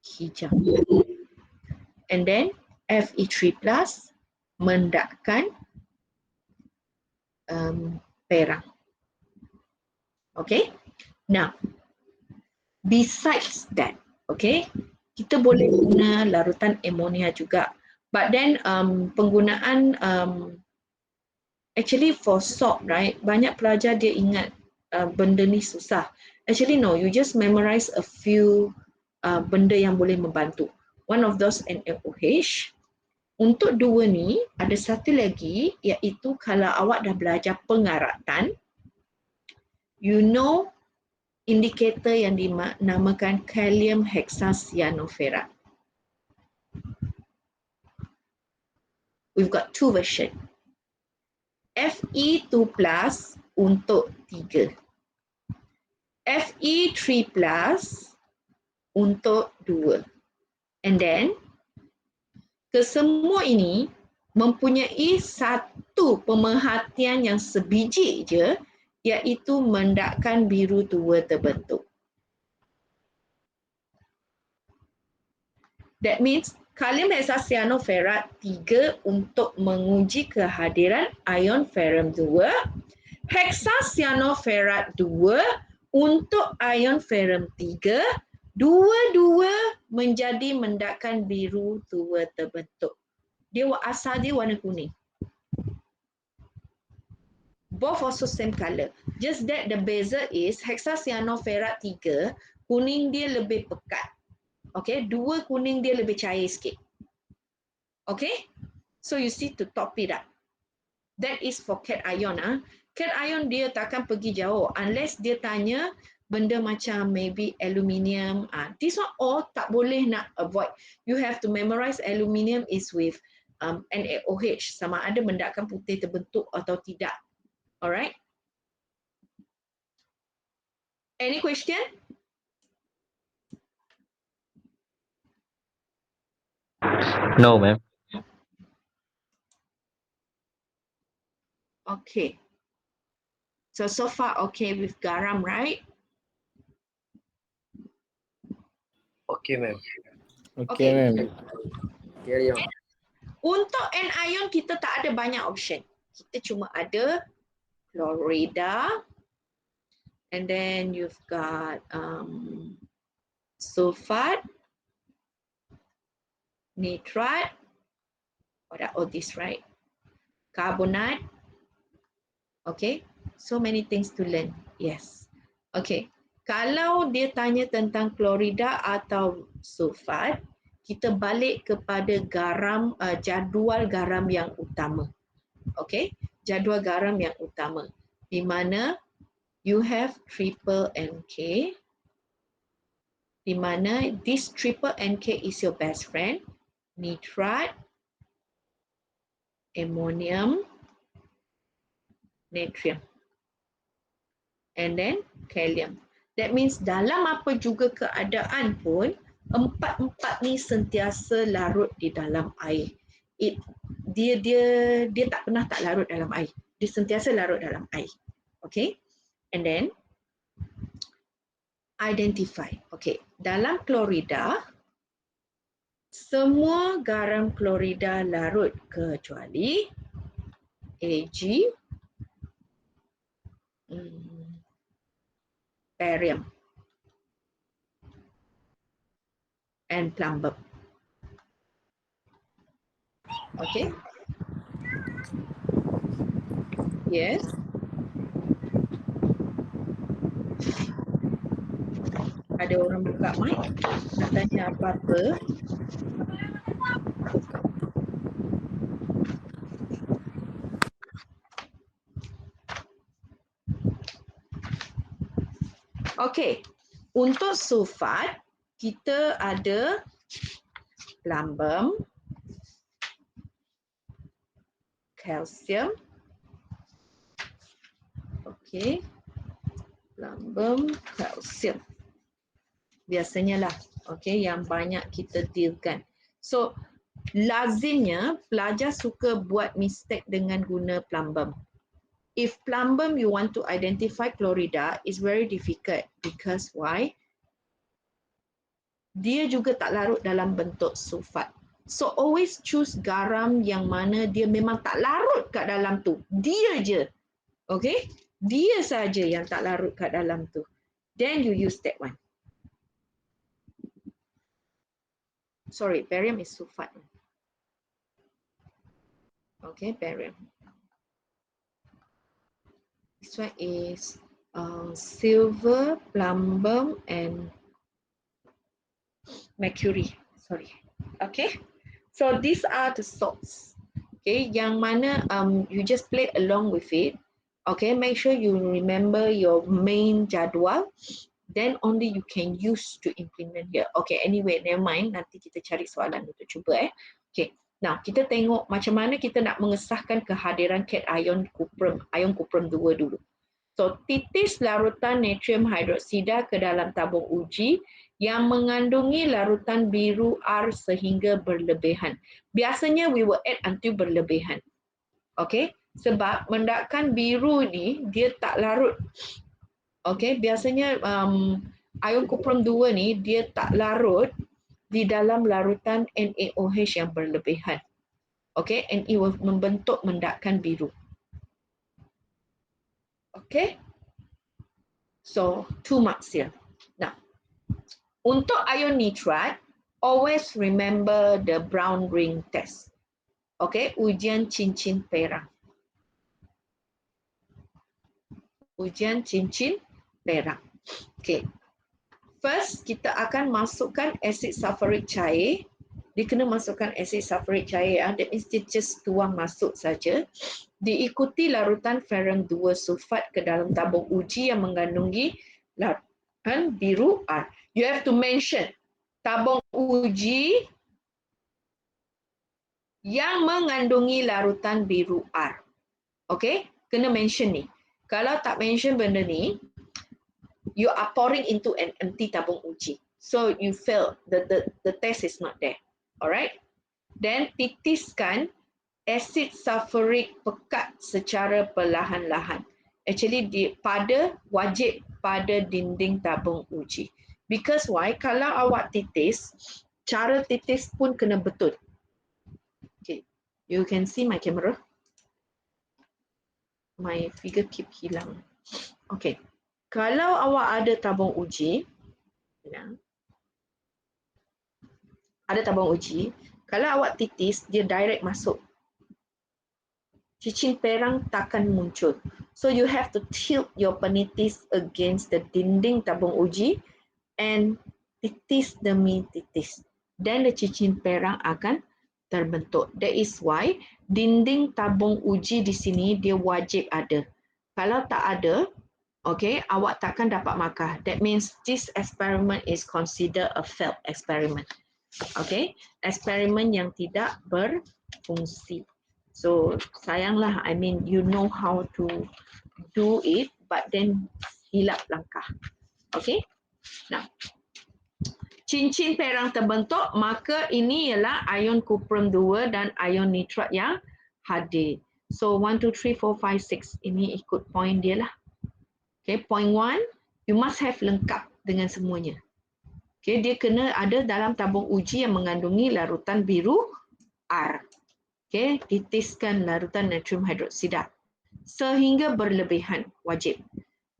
hijau. And then Fe3+ mendakan perang. Okay? Now, besides that, okay, kita boleh guna larutan amonia juga. But then penggunaan actually for salt, right? Banyak pelajar dia ingat benda ni susah. Actually no, you just memorize a few benda yang boleh membantu. One of those NaOH. Untuk dua ni, ada satu lagi iaitu kalau awak dah belajar pengaratan, you know indikator yang dinamakan kalium hexacyanoferrat. We've got two version. Fe2+ untuk 3. Fe3+ untuk 2. And then kesemua ini mempunyai satu pemerhatian yang sebiji je, iaitu mendakan biru tua terbentuk. That means kalium hexacyanoferrat 3 untuk menguji kehadiran ion ferrum 2, hexacyanoferrat 2 untuk ion ferrum 3, dua-dua menjadi mendakan biru tua terbentuk. Dia asal dia warna kuning. Both also same color. Just that the beza is hexacyanoferrat 3, kuning dia lebih pekat. Okay, 2 kuning dia lebih cair sikit. Okay, so you see to top it up. That is for cation. Cation dia takkan pergi jauh unless dia tanya benda macam maybe aluminium. This one all tak boleh nak avoid. You have to memorize aluminium is with NaOH, sama ada mendakan putih terbentuk atau tidak. Alright. Any question? No, ma'am. Okay. So far okay with garam, right? Okay, ma'am. Okay, ma'am. Carry on. Untuk anion kita tak ada banyak option. Kita cuma ada chlorida, and then you've got sulfat, nitrate, all this, right? Carbonate. Okay, so many things to learn. Yes. Okay, kalau dia tanya tentang chlorida atau sulfat, kita balik kepada garam, jadual garam yang utama. Okay, jadual garam yang utama. Di mana you have triple NK, di mana this triple NK is your best friend, nitrate, ammonium, natrium, and then kalium. That means dalam apa juga keadaan pun, empat-empat ni sentiasa larut di dalam air. Dia tak pernah tak larut dalam air. Dia sentiasa larut dalam air. Okay? And then identify. Okay, dalam chlorida, semua garam chlorida larut kecuali Ag, barium, and plumbum. Okay, Yes. Ada orang buka mic, nak tanya apa-apa. Okey, untuk sulfat kita ada lambam, kalsium. Okey, lambam, kalsium. Biasanya lah, okey, yang banyak kita dealkan. So, lazimnya pelajar suka buat mistake dengan guna plumbum. If plumbum you want to identify chlorida, is very difficult because why? Dia juga tak larut dalam bentuk sulfat. So always choose garam yang mana dia memang tak larut kat dalam tu. Dia je. Okay? Dia saja yang tak larut kat dalam tu. Then you use that one. Sorry, barium is sulfat. Okay, barium. This one is silver, plumbum, and mercury. Sorry. Okay. So these are the salts. Okay. Yang mana you just play along with it. Okay. Make sure you remember your main jadual. Then only you can use to implement here. Okay. Anyway, never mind. Nanti kita cari soalan untuk cuba. Okay. Now kita tengok macam mana kita nak mengesahkan kehadiran cation kuprum 2 dulu. So, titis larutan natrium hidroksida ke dalam tabung uji yang mengandungi larutan biru R sehingga berlebihan. Biasanya we will add until berlebihan. Okay, sebab mendakan biru ni dia tak larut. Okay, biasanya ion kuprum 2 ni dia tak larut di dalam larutan NaOH yang berlebihan. Okay, and it will membentuk mendakan biru. Okay. So, 2 marks here. Now, untuk ion nitrat, always remember the brown ring test. Okay, ujian cincin perak. Ujian cincin perak. Okay. First, kita akan masukkan asid sulfuric cair. Dia kena masukkan asid sulfuric cair. That means dia just tuang masuk saja. Diikuti larutan ferrum 2 sulfat ke dalam tabung uji yang mengandungi larutan biru R. You have to mention tabung uji yang mengandungi larutan biru R. Okay? Kena mention ni. Kalau tak mention benda ni, you are pouring into an empty tabung uji. So you fail. The test is not there. Alright? Then titiskan asid sulfuric pekat secara perlahan-lahan. Actually wajib pada dinding tabung uji. Because why? Kalau awak titis, cara titis pun kena betul. Okay, you can see my camera. My figure keep hilang. Okay, kalau awak ada tabung uji, ada tabung uji, kalau awak titis, dia direct masuk. Cincin perang takkan muncul. So you have to tilt your penitis against the dinding tabung uji and titis demi titis. Then the cincin perang akan terbentuk. That is why dinding tabung uji di sini dia wajib ada. Kalau tak ada, okay, awak takkan dapat markah. That means this experiment is considered a failed experiment. Okay, eksperimen yang tidak berfungsi. So sayanglah, I mean you know how to do it, but then hilap langkah. Okay, now cincin perang terbentuk, maka ini ialah ion kuprum 2 dan ion nitrat yang hadir. So 1, 2, 3, 4, 5, 6 ini ikut point dia lah. Okay, point 1, you must have lengkap dengan semuanya. Okay, dia kena ada dalam tabung uji yang mengandungi larutan biru R. Okay, titiskan larutan natrium hidroksida sehingga berlebihan, wajib.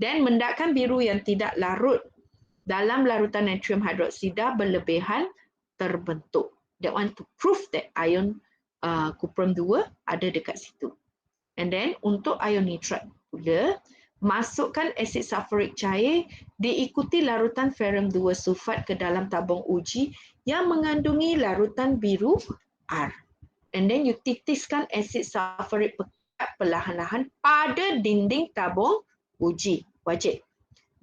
Dan mendakan biru yang tidak larut dalam larutan natrium hidroksida berlebihan terbentuk. That one to prove that ion kuprum 2 ada dekat situ. And then untuk ion nitrat pula, masukkan asid sulfurik cair diikuti larutan ferrum 2 sulfat ke dalam tabung uji yang mengandungi larutan biru R. And then you titiskan asid sulfurik pekat perlahan-lahan pada dinding tabung uji. Wajib.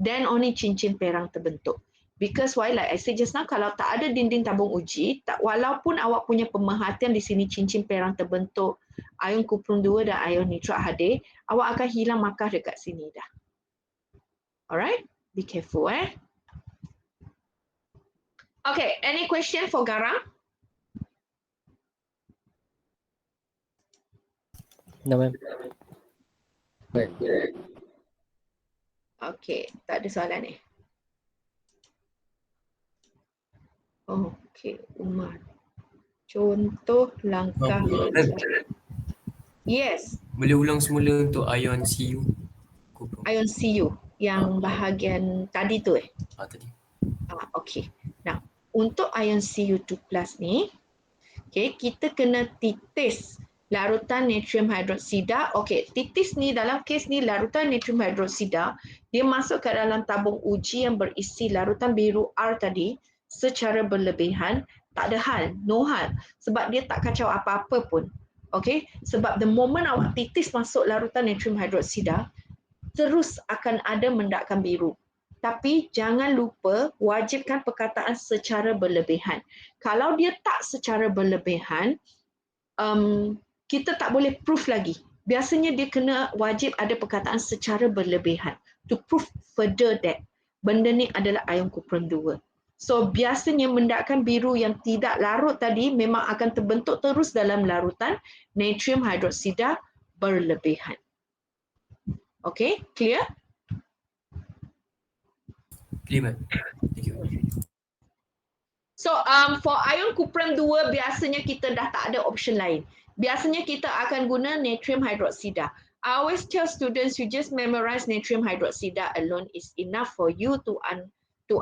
Then only cincin perang terbentuk. Because why, like I said just now, kalau tak ada dinding tabung uji, walaupun awak punya pemerhatian di sini cincin perang terbentuk, ion kuprum 2 dan ion nitrat hadir, awak akan hilang markah dekat sini dah. Alright, be careful Okay, any question for garam? No, ma'am. Okay, tak ada soalan ni. Okay, Umar. Contoh langkah. Yes, Boleh ulang semula untuk ion Cu. ion Cu yang bahagian tadi tu Tadi. Okay. Nah, untuk ion Cu2+ ni, okay, kita kena titis larutan natrium hidroksida. Okay, titis ni dalam kes ni larutan natrium hidroksida, dia masuk ke dalam tabung uji yang berisi larutan biru R tadi secara berlebihan. Tak ada hal, no hal. Sebab dia tak kacau apa-apa pun. Okay, sebab the moment awak titis masuk larutan natrium hidroksida, terus akan ada mendakan biru. Tapi jangan lupa wajibkan perkataan secara berlebihan. Kalau dia tak secara berlebihan, kita tak boleh proof lagi. Biasanya dia kena wajib ada perkataan secara berlebihan to prove further that benda ni adalah ion kuprum 2. So biasanya mendakan biru yang tidak larut tadi memang akan terbentuk terus dalam larutan natrium hidroksida berlebihan. Okay, clear? Clear, ma'am. Thank you. So for ion kuprum 2 biasanya kita dah tak ada option lain. Biasanya kita akan guna natrium hidroksida. I always tell students you just memorize natrium hidroksida alone is enough for you to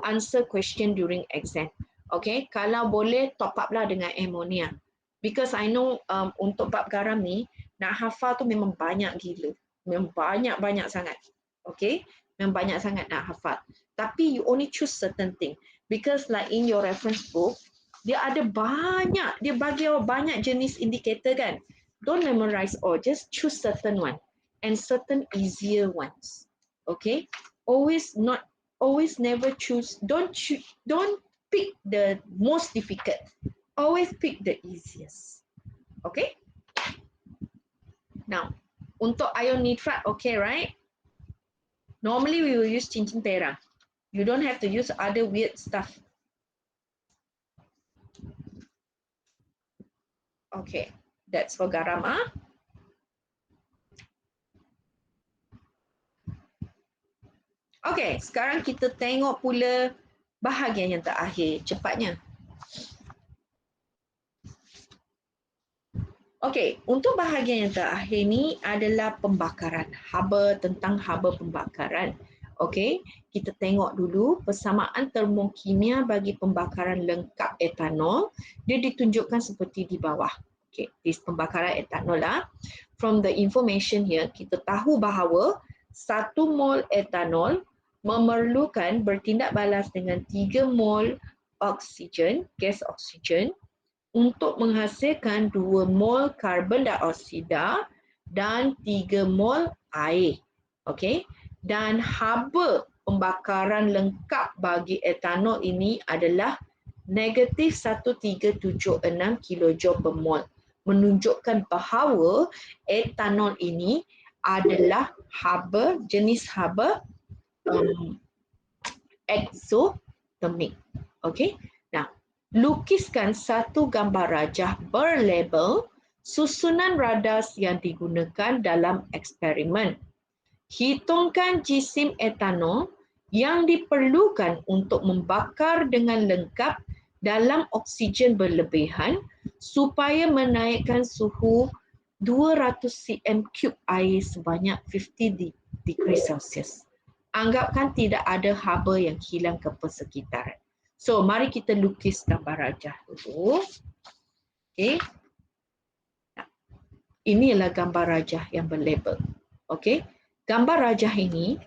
answer question during exam. Okay, kalau boleh top up lah dengan ammonia. Because I know untuk bab garam ni nak hafal tu memang banyak gila. Memang banyak sangat. Okay, memang banyak sangat nak hafal. Tapi you only choose certain thing. Because like in your reference book, dia ada banyak, dia bagi awak banyak jenis indikator kan. Don't memorize all, just choose certain one and certain easier ones. Okay, always never choose, don't pick the most difficult. Always pick the easiest. Okay? Now, untuk ion nitrat, okay, right? Normally we will use cincin perang. You don't have to use other weird stuff. Okay, that's for garam. Okay, sekarang kita tengok pula bahagian yang terakhir cepatnya. Okay, untuk bahagian yang terakhir ni adalah pembakaran. Tentang haba pembakaran. Okay, kita tengok dulu persamaan termokimia bagi pembakaran lengkap etanol. Dia ditunjukkan seperti di bawah. Okay, this pembakaran etanol lah. From the information here, kita tahu bahawa 1 mol etanol memerlukan bertindak balas dengan 3 mol oksigen, gas oksigen, untuk menghasilkan 2 mol karbon dioksida dan 3 mol air. Okay? Dan haba pembakaran lengkap bagi etanol ini adalah negatif 1376 kilojoule per mol. Menunjukkan bahawa etanol ini adalah jenis haba exothermic. Okay? Nah, lukiskan satu gambar rajah berlabel susunan radas yang digunakan dalam eksperimen. Hitungkan jisim etanol yang diperlukan untuk membakar dengan lengkap dalam oksigen berlebihan supaya menaikkan suhu 200 cm3 air sebanyak 50 degree Celsius. Anggapkan tidak ada haba yang hilang ke persekitaran. So, mari kita lukis gambar rajah dulu. Okay. ini adalah gambar rajah yang berlabel. Okey, gambar rajah ini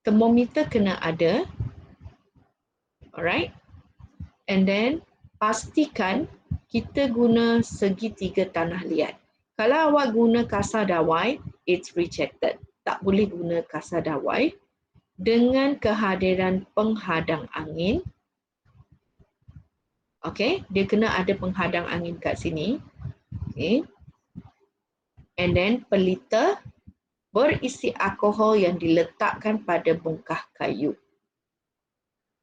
termometer kena ada, alright, and then pastikan kita guna segitiga tanah liat. Kalau awak guna kasar dawai, it's rejected. Tak boleh guna kasar dawai dengan kehadiran penghadang angin. Okey, dia kena ada penghadang angin kat sini. Okey. And then pelita berisi alkohol yang diletakkan pada bongkah kayu.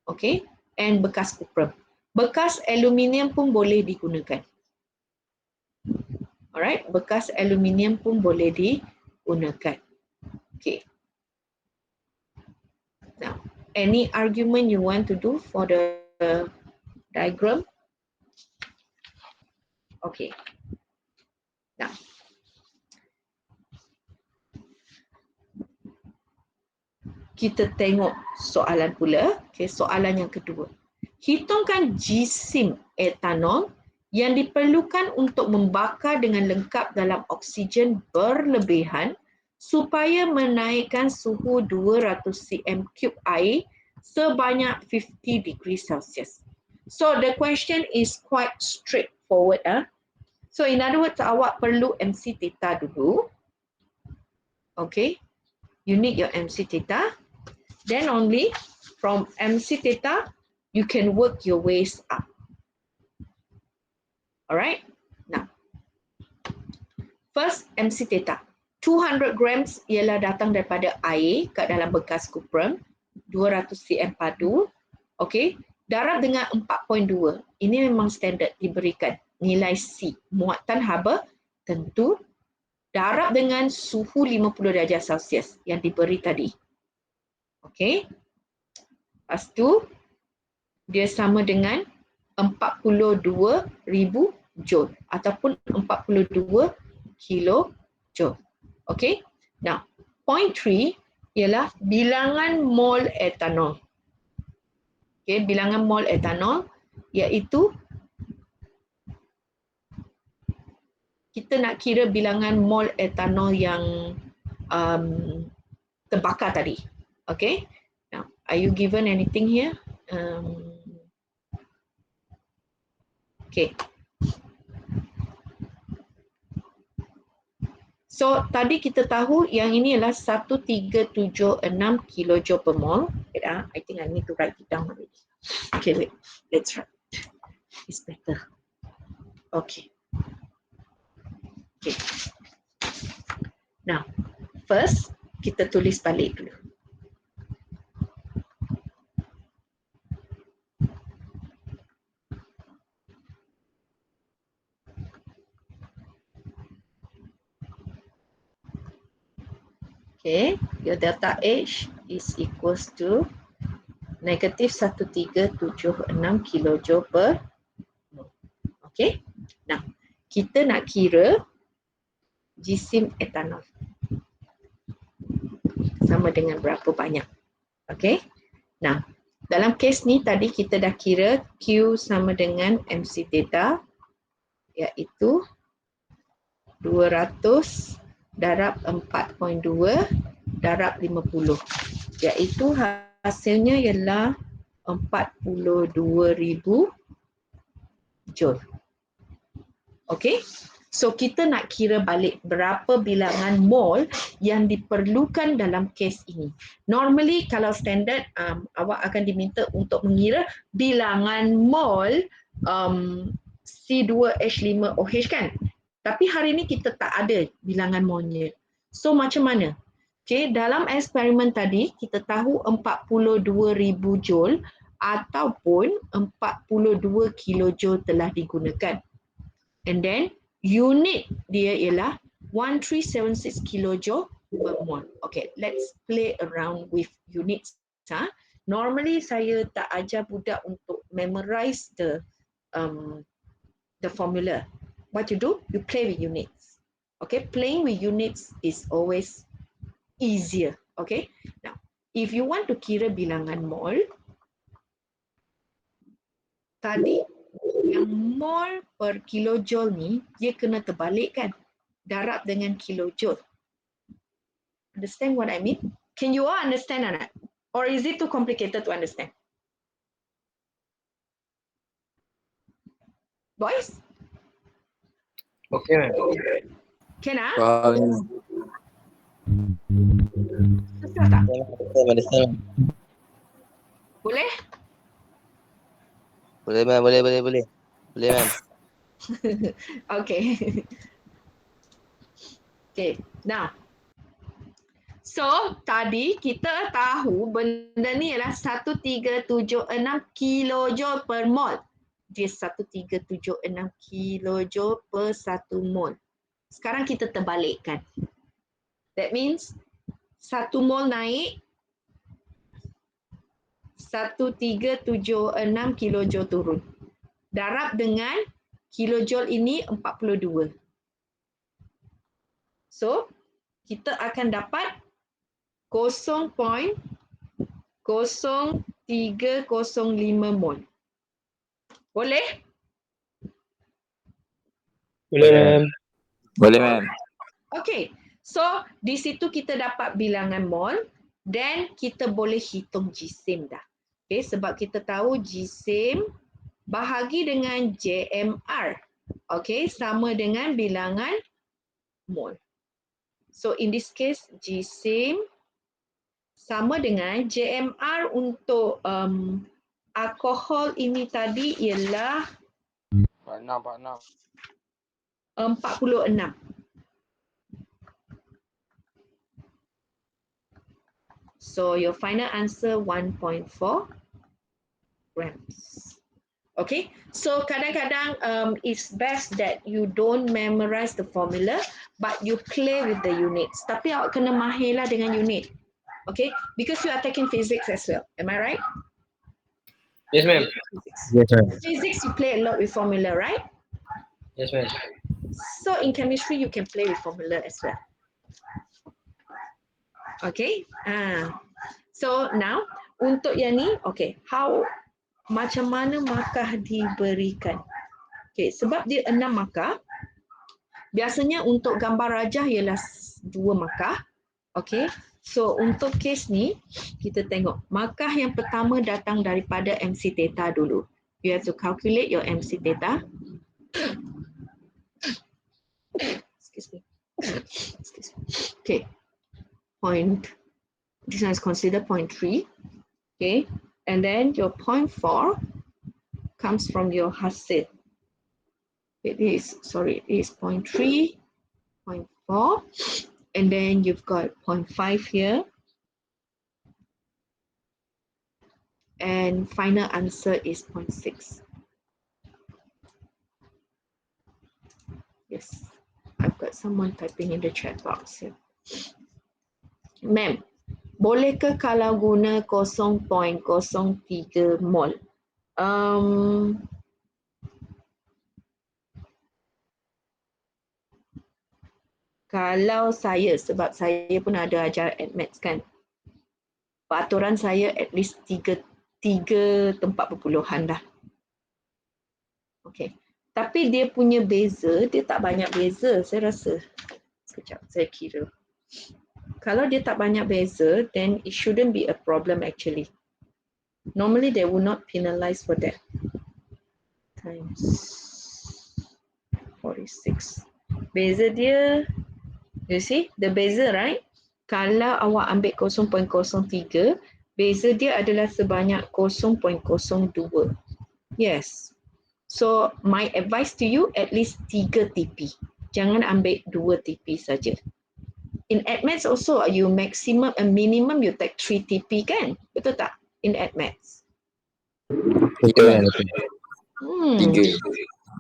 Okey, and bekas kuprum. Bekas aluminium pun boleh digunakan. Alright, bekas aluminium pun boleh digunakan. Okay. Now, any argument you want to do for the diagram? Okay. Now, kita tengok soalan pula. Okay, soalan yang kedua. Hitungkan jisim etanol yang diperlukan untuk membakar dengan lengkap dalam oksigen berlebihan supaya menaikkan suhu 200 cm3 air sebanyak 50 degrees Celsius. So the question is quite straightforward. So in other words, awak perlu MC theta dulu. Okay, you need your MC theta. Then only from MC theta, you can work your ways up. Alright, now, first MC theta. 200 grams ialah datang daripada air kat dalam bekas kuprum, 200 cm padu. Okay, darab dengan 4.2. Ini memang standard diberikan. Nilai C, muatan haba tentu. Darab dengan suhu 50 darjah Celsius yang diberi tadi. Okay. Lepas tu, dia sama dengan 42,000 joule ataupun 42 kilojoule. Okay. Now, point 3 ialah bilangan mol etanol. Okay, bilangan mol etanol iaitu kita nak kira bilangan mol etanol yang terbakar tadi. Okay. Now, are you given anything here? Okay. So, tadi kita tahu yang ini adalah 1376 kilojoule per mol. Wait, I think I need to write it down already. Okay, wait. Let's write. It's better. Okay. Okay. Now, first, kita tulis balik dulu. Okay, your delta H is equals to negative 1376 kilojoule per mol. Okay, nah kita nak kira jisim etanol sama dengan berapa banyak. Okay, nah dalam kes ni tadi kita dah kira Q sama dengan MC theta iaitu 200 darab 4.2 darab 50 iaitu hasilnya ialah 42,000 joule. Okey, so kita nak kira balik berapa bilangan mol yang diperlukan dalam kes ini. Normally kalau standard awak akan diminta untuk mengira bilangan mol C2H5OH kan. Tapi hari ini kita tak ada bilangan molnya. So macam mana? Okay, dalam eksperimen tadi kita tahu 42,000 joule ataupun 42 kilojoule telah digunakan. And then unit dia ialah 1376 kilojoule per mol. Okay, let's play around with units. Normally saya tak ajar budak untuk memorize the formula. What you do? You play with units. Okay, playing with units is always easier. Okay, now if you want to kira bilangan mol, tadi Yang mol per kilojoule ni, dia kena terbalik kan? Darab dengan kilojoule. Understand what I mean? Can you all understand or not? Or is it too complicated to understand? Boys? Okay, ma'am. Can ah? Faham. Susah tak? Understand. Boleh? Boleh, ma'am. Boleh, ma'am. Okay. Okay, now. So, tadi kita tahu benda ni ialah 1376 kilojoule per mol. Dia 1376 kilojoule per 1 mol. Sekarang kita terbalikkan. That means 1 mol naik, 1376 kilojoule turun. Darab dengan kilojoule ini 42. So, kita akan dapat 0.0305 mol. Boleh? Boleh, ma'am. Boleh, ma'am. Okay. So, di situ kita dapat bilangan mol dan kita boleh hitung jisim dah. Okay, sebab kita tahu jisim bahagi dengan JMR. Okay, sama dengan bilangan mol. So, in this case, jisim sama dengan JMR untuk alkohol ini tadi ialah 46. So your final answer 1.4 grams. Okay, so kadang-kadang it's best that you don't memorize the formula but you play with the units. Tapi awak kena mahirlah dengan unit. Okay, because you are taking physics as well. Am I right? Yes, ma'am. Yes, ma'am. Physics, you play a lot with formula, right? Yes, ma'am. So in chemistry, you can play with formula as well. Okay. So now untuk yang ni, okay, macam mana markah diberikan? Okay, sebab dia 6 markah. Biasanya untuk gambar rajah ialah 2 markah. Okay. So untuk kes ni, kita tengok markah yang pertama datang daripada MC theta dulu. You have to calculate your MC theta. Excuse me. Okay. This one is considered 0.3. Okay. And then your 0.4 comes from your hasil. It is 0.3, 0.4. And then you've got 0.5 here. And final answer is 0.6. Yes, I've got someone typing in the chat box here. Ma'am, bolehkah kalau guna 0.03 mol? Kalau saya, sebab saya pun ada ajar admaths kan, peraturan saya at least 3 tempat perpuluhan dah. Okay. Tapi dia punya beza, dia tak banyak beza saya rasa. Sekejap, saya kira. Kalau dia tak banyak beza, then it shouldn't be a problem actually. Normally they will not penalize for that. Times 46. Beza dia, you see, the beza, right? Kalau awak ambil 0.03, beza dia adalah sebanyak 0.02. Yes. So, my advice to you, at least 3 TP. Jangan ambil 2 TP saja. In admaths also, you maximum and minimum you take 3 TP kan? Betul tak? In admaths. Betul, ma'am. 3.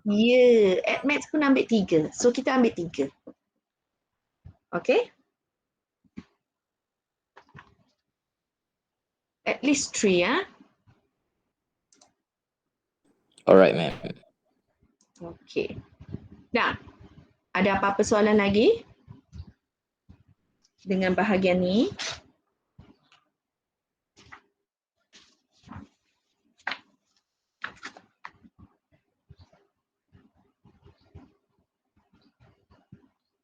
Yeah, admaths pun ambil 3. So, kita ambil 3. Okay? At least 3, ya. Alright, ma'am. Okay. Nah, ada apa-apa soalan lagi dengan bahagian ni?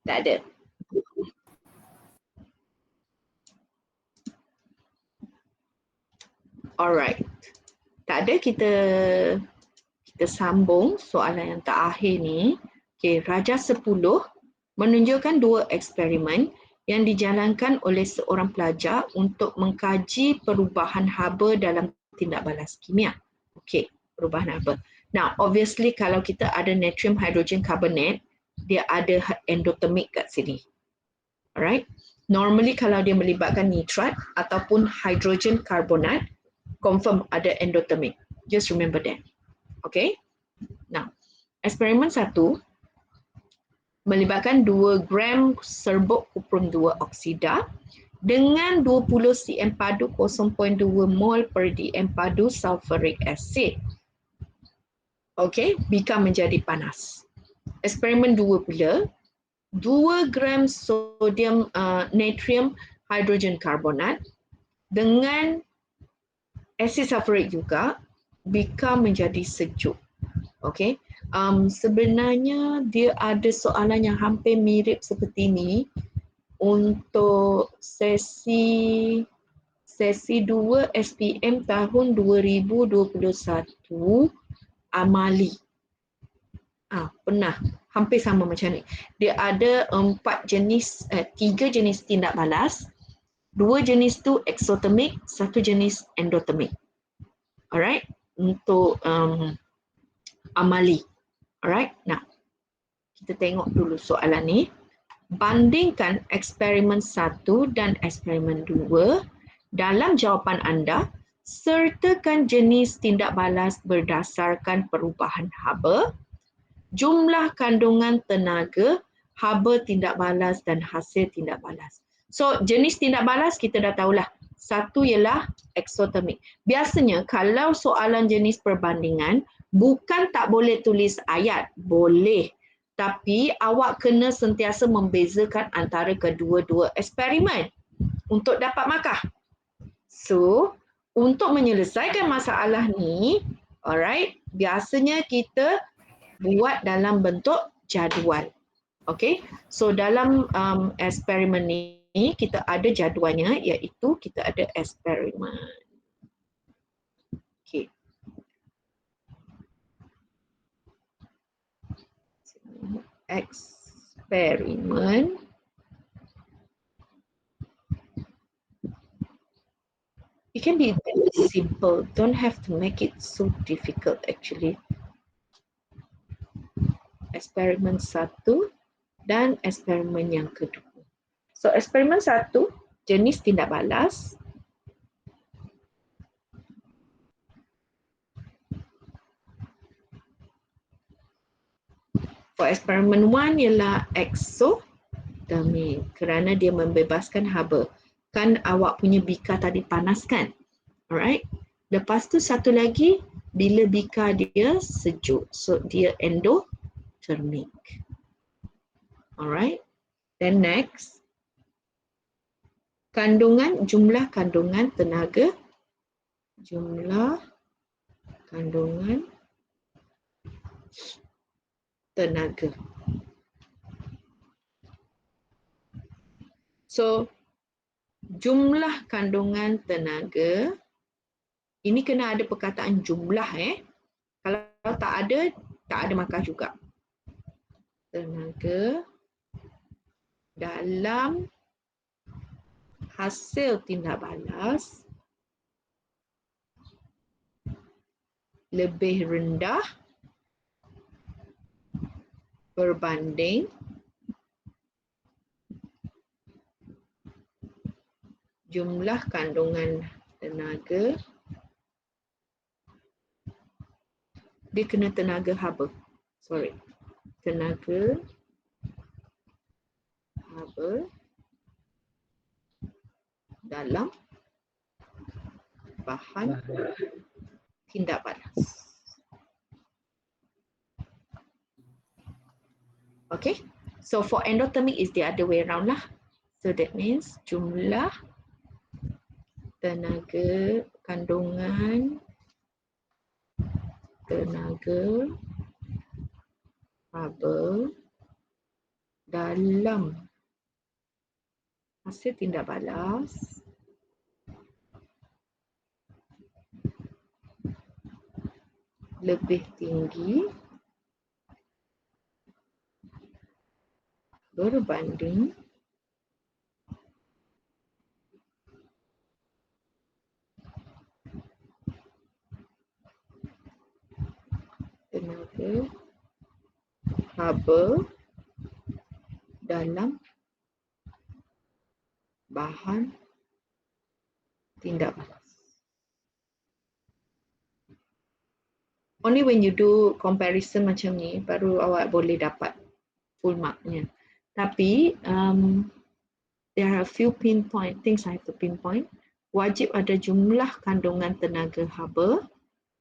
Tak ada. Alright. Tak ada, kita sambung soalan yang terakhir ni. Okay, Raja 10 menunjukkan 2 eksperimen yang dijalankan oleh seorang pelajar untuk mengkaji perubahan haba dalam tindak balas kimia. Okay, perubahan haba. Now, obviously kalau kita ada natrium hydrogen carbonate, dia ada endotermic kat sini. Alright. Normally kalau dia melibatkan nitrat ataupun hydrogen carbonate, confirm ada endotermic. Just remember that. Okay. Now, eksperimen 1 melibatkan 2 gram serbuk kuprum 2 oksida dengan 20 cm padu 0.2 mol per dm padu sulfuric acid. Okay, bika menjadi panas. Eksperimen 2 pula, 2 gram sodium natrium hydrogen carbonate dengan asid sulfurik juga, bika menjadi sejuk. Okay. Sebenarnya dia ada soalan yang hampir mirip seperti ini untuk sesi 2 SPM tahun 2021 amali. Pernah hampir sama macam ni. Dia ada 3 jenis tindak balas. 2 jenis tu exothermic, 1 jenis endothermic. Alright, untuk amali. Alright, nah kita tengok dulu soalan ni. Bandingkan eksperimen 1 dan eksperimen 2. Dalam jawapan anda, sertakan jenis tindak balas berdasarkan perubahan haba, jumlah kandungan tenaga, haba tindak balas dan hasil tindak balas. So, jenis tindak balas kita dah tahulah. Satu ialah exothermic. Biasanya kalau soalan jenis perbandingan, bukan tak boleh tulis ayat, boleh. Tapi awak kena sentiasa membezakan antara kedua-dua eksperimen untuk dapat markah. So, untuk menyelesaikan masalah ni, alright, biasanya kita buat dalam bentuk jadual. Okay, so dalam eksperimen ni kita ada jadualnya, iaitu kita ada eksperimen. Okay. Eksperimen. It can be very simple. Don't have to make it so difficult actually. Eksperimen 1 dan eksperimen yang kedua. So eksperimen 1 jenis tindak balas. For eksperimen 1 ialah exothermic kerana dia membebaskan haba. Kan awak punya bika tadi panaskan. Alright. Lepas tu satu lagi, bila bika dia sejuk. So dia endothermic. Alright. Then next. Jumlah kandungan tenaga. Jumlah kandungan tenaga. So, jumlah kandungan tenaga, ini kena ada perkataan jumlah Kalau tak ada markah juga. Tenaga dalam hasil tindak balas lebih rendah berbanding jumlah kandungan tenaga. Dia kena tenaga haba. Sorry. Tenaga haba dalam bahan tindak balas. Okay. So for endothermic is the other way around lah. So that means jumlah tenaga kandungan tenaga haba dalam hasil tindak balas lebih tinggi berbanding tenaga haba dalam bahan tindak balas. Only when you do comparison macam ni, baru awak boleh dapat full marknya. Tapi, there are a few pinpoint things I have to pinpoint. Wajib ada jumlah kandungan tenaga haba,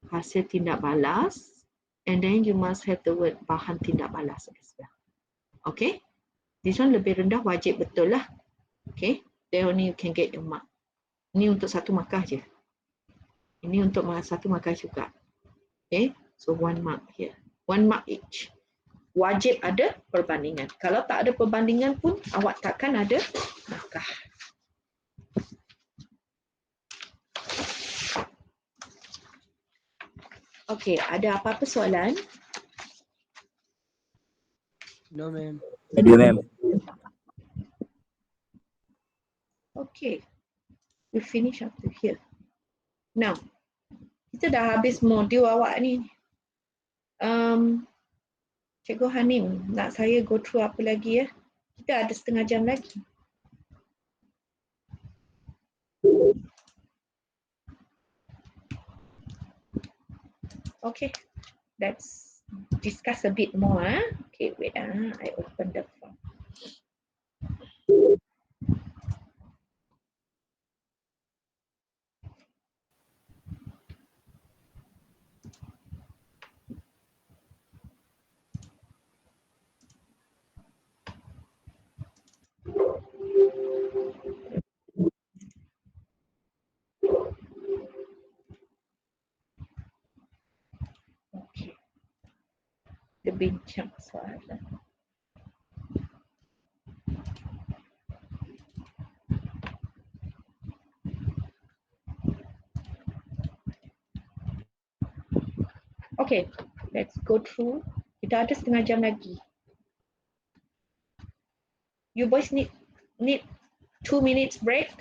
hasil tindak balas, and then you must have the word bahan tindak balas as well. Okay? This one lebih rendah, wajib betul lah. Okay? Then only you can get your mark. Ini untuk satu markah je. Ini untuk satu markah juga. Okay? So 1 mark here. 1 mark each. Wajib ada perbandingan. Kalau tak ada perbandingan pun, awak takkan ada markah. Okay, ada apa-apa soalan? No, ma'am. Ada, ma'am. Okay, we finish up to here. Now, kita dah habis modul awak ni. Cikgu Hanim, nak saya go through apa lagi ya? Kita ada setengah jam lagi. Okay, let's discuss a bit more. Okay, wait, I open the form. Okay, kita bincang soalan. Okay, let's go through. Kita ada setengah jam lagi. You boys need 2 minutes break.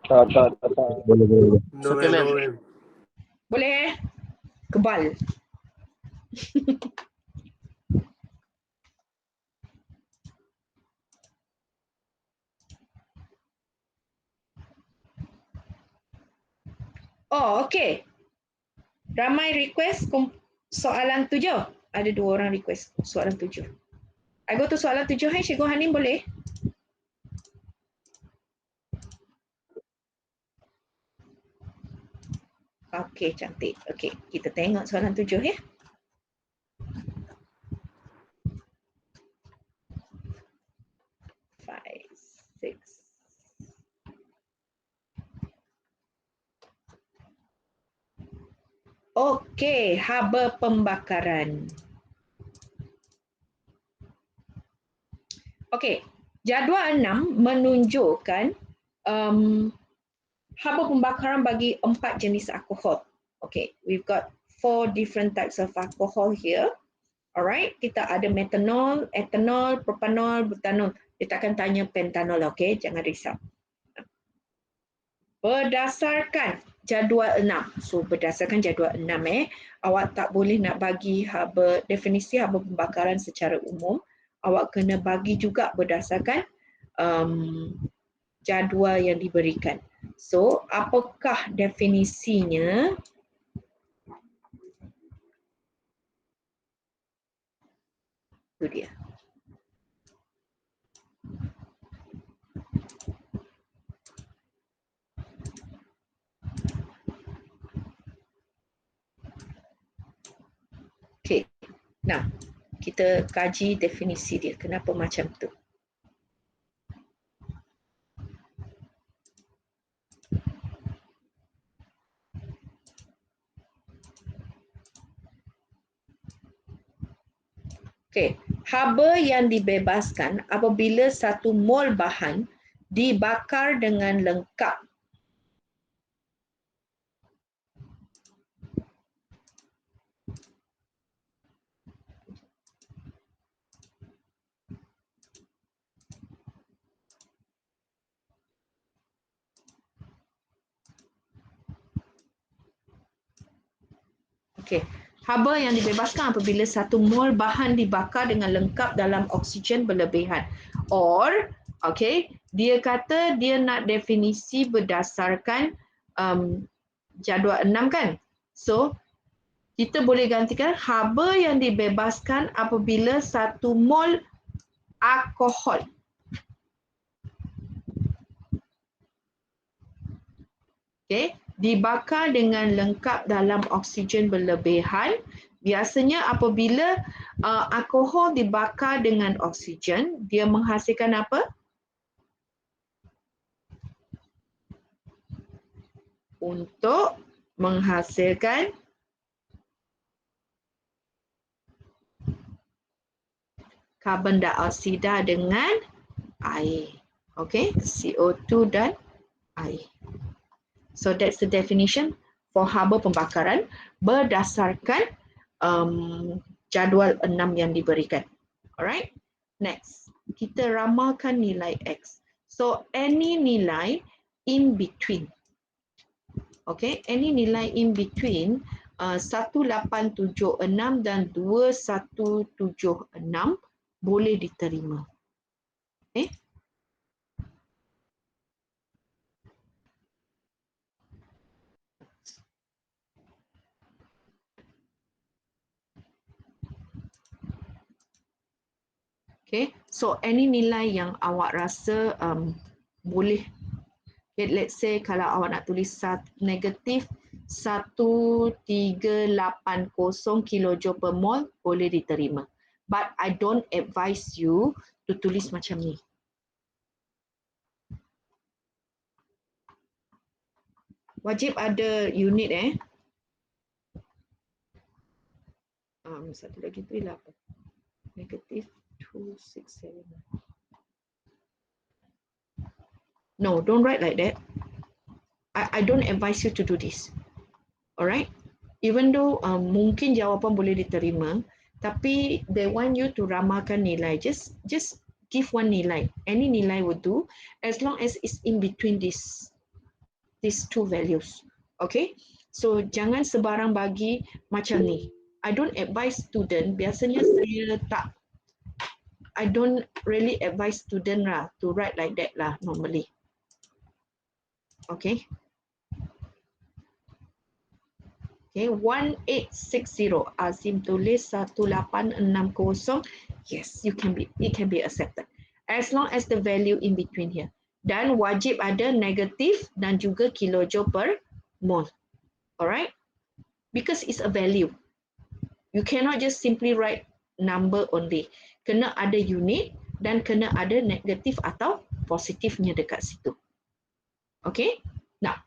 Tak. Boleh. No, ma'am. Boleh? Kebal. Oh, okay. Ramai request soalan 7. Ada 2 orang request soalan 7. I go to soalan 7. Hai, Cikgu Hanim boleh? Okay, cantik. Okay, kita tengok soalan 7 ya. Five, six. Okey, haba pembakaran. Okey, jadual 6 menunjukkan haba pembakaran bagi 4 jenis alkohol. Okay, we've got 4 different types of alcohol here. Alright, kita ada metanol, etanol, propanol, butanol. Kita akan tanya pentanol, okay? Jangan risau. Berdasarkan jadual 6. So, berdasarkan jadual 6, awak tak boleh nak bagi definisi haba pembakaran secara umum. Awak kena bagi juga berdasarkan jadual yang diberikan. So, apakah definisinya? Itu dia. Okey. Nah, kita kaji definisi dia. Kenapa macam tu? Okey, haba yang dibebaskan apabila 1 mol bahan dibakar dengan lengkap. Okey, haba yang dibebaskan apabila 1 mol bahan dibakar dengan lengkap dalam oksigen berlebihan. Or, okey, dia kata dia nak definisi berdasarkan jadual 6 kan? So, kita boleh gantikan haba yang dibebaskan apabila 1 mol alkohol. Okay, dibakar dengan lengkap dalam oksigen berlebihan. Biasanya apabila alkohol dibakar dengan oksigen, dia menghasilkan apa? Untuk menghasilkan karbon dioksida dengan air. Okay, CO2 dan air. So that's the definition for haba pembakaran berdasarkan jadual 6 yang diberikan. Alright, next. Kita ramalkan nilai X. So any nilai in between. Okay, any nilai in between 1876 dan 2176 boleh diterima. Okay. Okay, so any nilai yang awak rasa boleh, okay, let's say kalau awak nak tulis negatif 1380 kilojoule per mol boleh diterima. But I don't advise you to tulis macam ni. Wajib ada unit satu lagi tu ialah apa? Negatif 267. No, don't write like that. I don't advise you to do this. Alright? Even though mungkin jawapan boleh diterima, tapi they want you to ramalkan nilai. Just give one nilai. Any nilai would do as long as it's in between these two values. Okay? So jangan sebarang bagi macam ni. I don't advise student, biasanya I don't really advise student lah to write like that lah normally. Okay. Okay, 1860. Azim tulis 1860. Yes, it can be accepted. As long as the value in between here. Dan wajib ada negatif dan juga kilojoule per mol. Alright? Because it's a value. You cannot just simply write number only. Kena ada unit dan kena ada negatif atau positifnya dekat situ. Okay? Nah,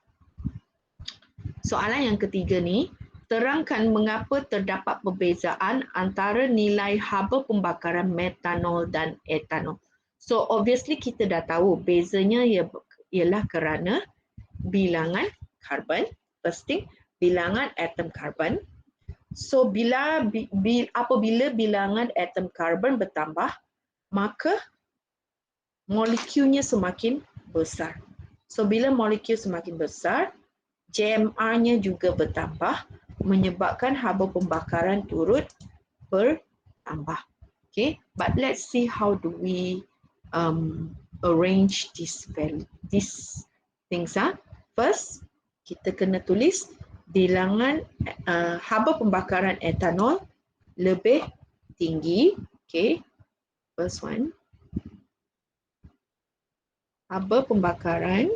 soalan yang ketiga ni, terangkan mengapa terdapat perbezaan antara nilai haba pembakaran metanol dan etanol. So obviously kita dah tahu bezanya ialah kerana bilangan karbon, first thing, bilangan atom karbon. So apabila bilangan atom karbon bertambah, maka molekulnya semakin besar. So bila molekul semakin besar, JMR-nya juga bertambah, menyebabkan haba pembakaran turut bertambah. Okay, but let's see how do we arrange these things. First, kita kena tulis bilangan haba pembakaran etanol lebih tinggi. Okay, first one. Haba pembakaran,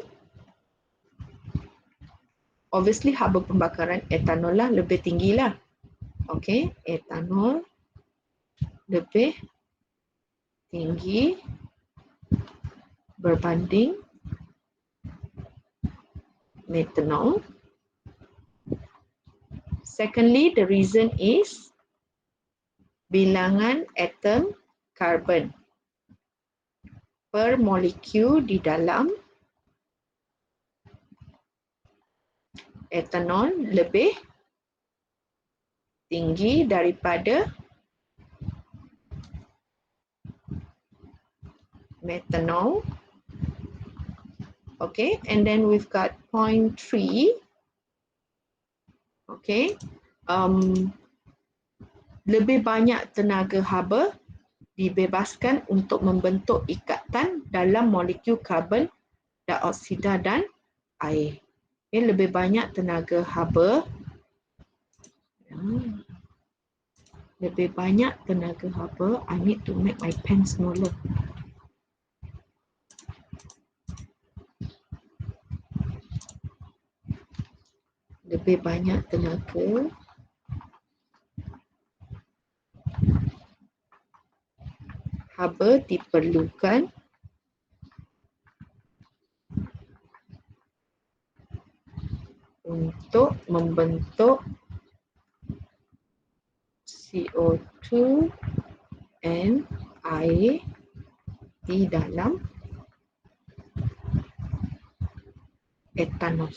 obviously haba pembakaran etanol lah lebih tinggi lah. Okay, etanol lebih tinggi berbanding metanol. Secondly, the reason is bilangan atom karbon per molekul di dalam etanol lebih tinggi daripada methanol. Okay, and then we've got 0.3. Okay, lebih banyak tenaga haba dibebaskan untuk membentuk ikatan dalam molekul karbon dioksida dan air. Okay, lebih banyak tenaga haba. Lebih banyak tenaga haba. I need to make my pen smaller. Lebih banyak tenaga haba diperlukan untuk membentuk CO2 and air di dalam etanol.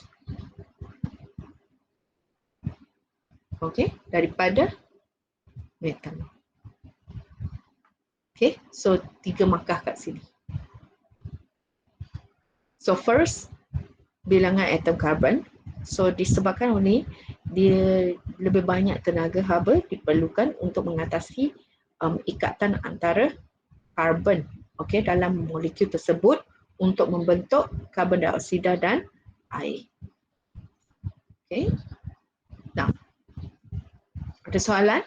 Okay, daripada metanol. Okay, so 3 markah kat sini. So first, bilangan atom karbon. So disebabkan oleh dia lebih banyak tenaga haba diperlukan untuk mengatasi ikatan antara karbon, okay, dalam molekul tersebut untuk membentuk karbon dioksida dan air. Okay. Now, ada soalan?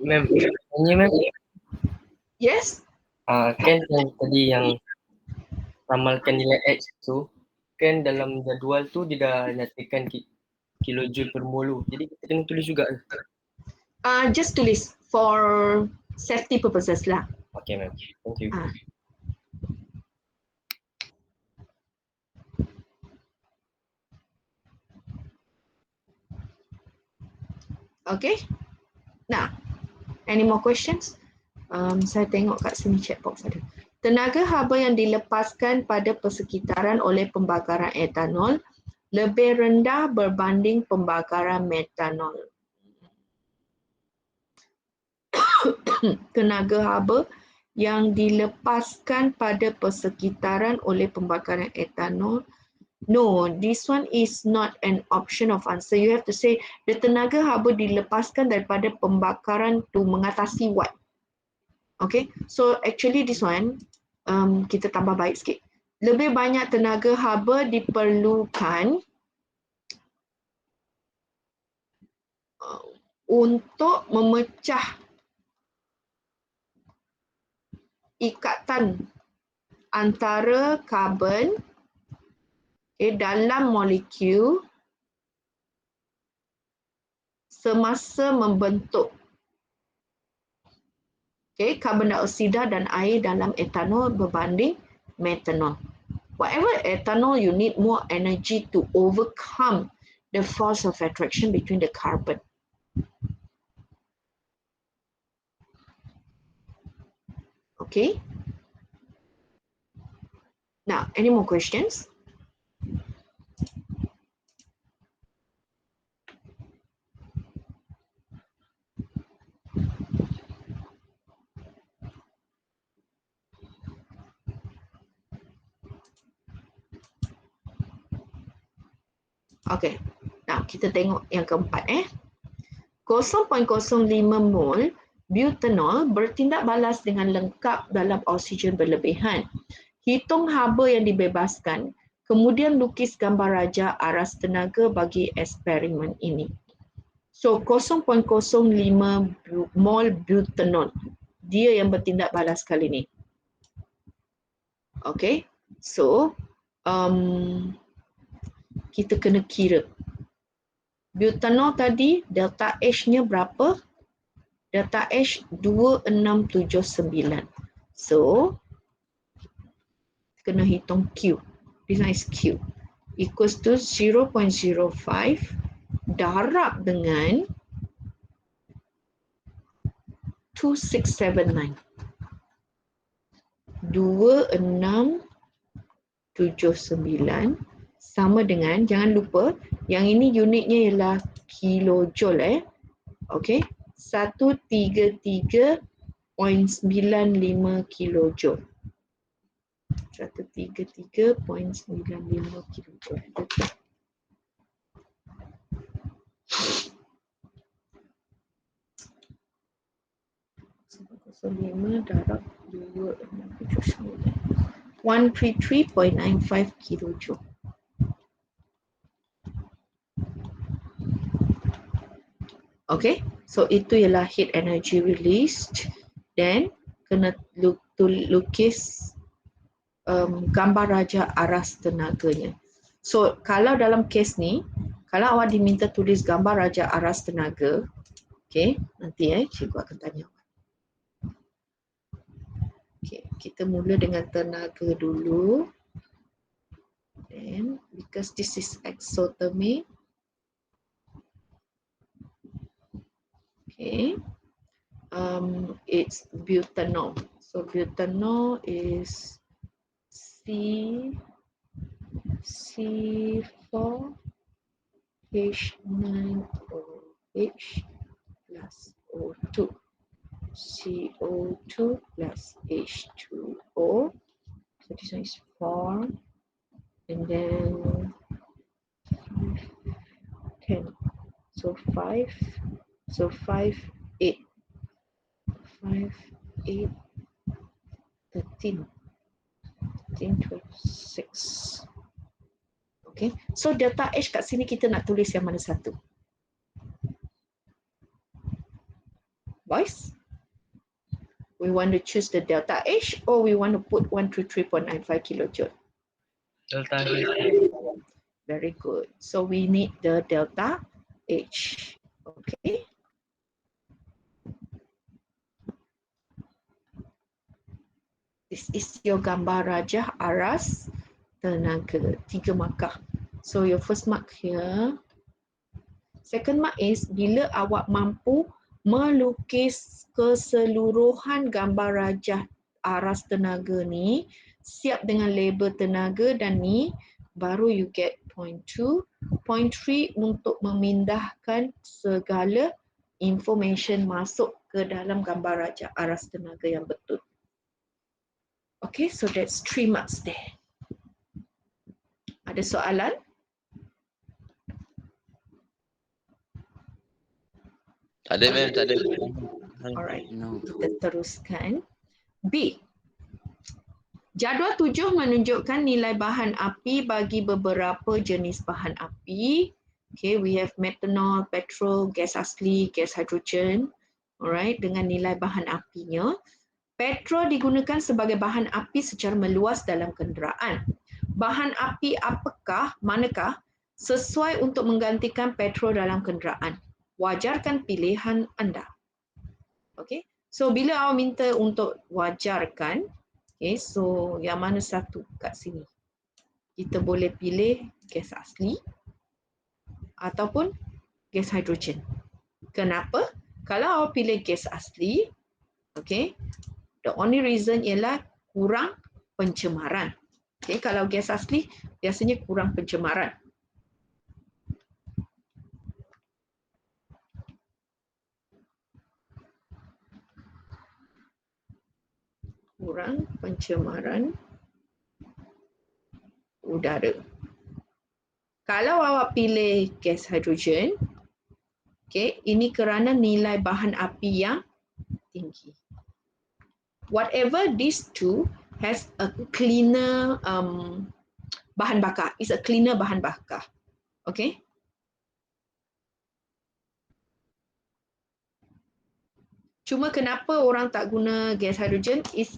Ma'am, tanya ma'am. Yes? Kan yang tadi yang ramalkan nilai X tu, kan dalam jadual tu dia dah nyatakan kilojoule per mol. Jadi kita kena tulis juga. Just tulis for safety purposes lah. Okay ma'am, thank you. Okay. Now, any more questions? Saya tengok kat sini chat box ada. Tenaga haba yang dilepaskan pada persekitaran oleh pembakaran etanol lebih rendah berbanding pembakaran metanol. Tenaga haba yang dilepaskan pada persekitaran oleh pembakaran etanol. No, this one is not an option of answer. You have to say the tenaga haba dilepaskan daripada pembakaran tu mengatasi what? Okay, so actually this one kita tambah baik sikit. Lebih banyak tenaga haba diperlukan untuk memecah ikatan antara karbon dalam molekul semasa membentuk karbon dioksida dan air dalam etanol berbanding metanol. Whatever ethanol, you need more energy to overcome the force of attraction between the carbon. Okay. Now, any more questions? Okay. Now, kita tengok yang keempat. 0.05 mol butanol bertindak balas dengan lengkap dalam oksigen berlebihan. Hitung haba yang dibebaskan. Kemudian lukis gambar raja aras tenaga bagi eksperimen ini. So 0.05 mol butanol. Dia yang bertindak balas kali ini. Okay. So kita kena kira. Butanol tadi delta H-nya berapa? Delta H 2679. So kena hitung Q. This one is Q. Equals to 0.05 darab dengan 2679. 2679 sama dengan, jangan lupa yang ini unitnya ialah kilojoule okey, 133.95 kilojoule. 133.95 kilojoule. So 5 darab 133.95 kilojoule. Okay, so itu ialah heat energy released. Then kena lukis gambar raja aras tenaganya. So kalau dalam kes ni, kalau awak diminta tulis gambar raja aras tenaga, okay, nanti cikgu akan tanya. Okay, kita mula dengan tenaga dulu. Then because this is exothermic, okay, it's butanol. So butanol is C4H9OH plus O2. CO2 plus H2O. So this one is 4. And then 10. So 5. So 5, 8. 5, 8, 13. 13, 12, 6. Okay. So delta H kat sini kita nak tulis yang mana satu? Boys? We want to choose the delta H or we want to put 133.95 kilojoule? Delta H. Very good. So we need the delta H. Okay. This is your gambar raja aras tenaga. 3 markah. So your first mark here. Second mark is bila awak mampu melukis keseluruhan gambar raja aras tenaga ni siap dengan label tenaga dan ni baru you get point 2. Point 3 untuk memindahkan segala information masuk ke dalam gambar raja aras tenaga yang betul. Okay, so that's 3 marks there. Ada soalan? Tak ada, ma'am, tak ada. Alright, No. kita teruskan. B. Jadual 7 menunjukkan nilai bahan api bagi beberapa jenis bahan api. Okay, we have methanol, petrol, gas asli, gas hidrogen. Alright, dengan nilai bahan apinya. Petrol digunakan sebagai bahan api secara meluas dalam kenderaan. Bahan api manakah sesuai untuk menggantikan petrol dalam kenderaan? Wajarkan pilihan anda. Okay, so bila awak minta untuk wajarkan, okay, so yang mana satu kat sini? Kita boleh pilih gas asli ataupun gas hidrogen. Kenapa? Kalau awak pilih gas asli, okay, the only reason ialah kurang pencemaran. Okay, kalau gas asli biasanya kurang pencemaran. Kurang pencemaran udara. Kalau awak pilih gas hidrogen, okay, ini kerana nilai bahan api yang tinggi. Whatever these two has a cleaner bahan bakar, is a cleaner bahan bakar. Okay. Cuma kenapa orang tak guna gas hidrogen is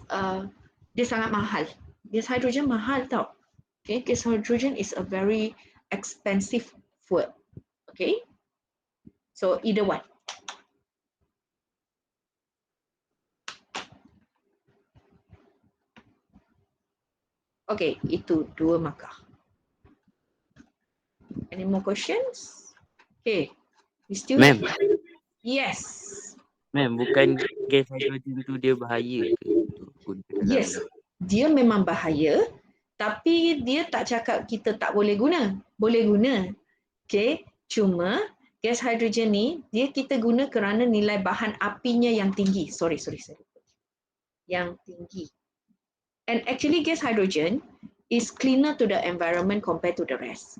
dia sangat mahal. Gas hidrogen mahal tau. Okay, gas hidrogen is a very expensive fuel. Okay, so either one. Okay, itu 2 markah. Any more questions? Okay, we still Ma'am. Yes. Ma'am, bukan gas hidrogen tu dia bahaya ke? Untuk guna dalam Yes, dia memang bahaya, tapi dia tak cakap kita tak boleh guna. Boleh guna. Okay, cuma gas hidrogen ni dia kita guna kerana nilai bahan apinya yang tinggi. Sorry. Yang tinggi. And actually gas hydrogen is cleaner to the environment compared to the rest.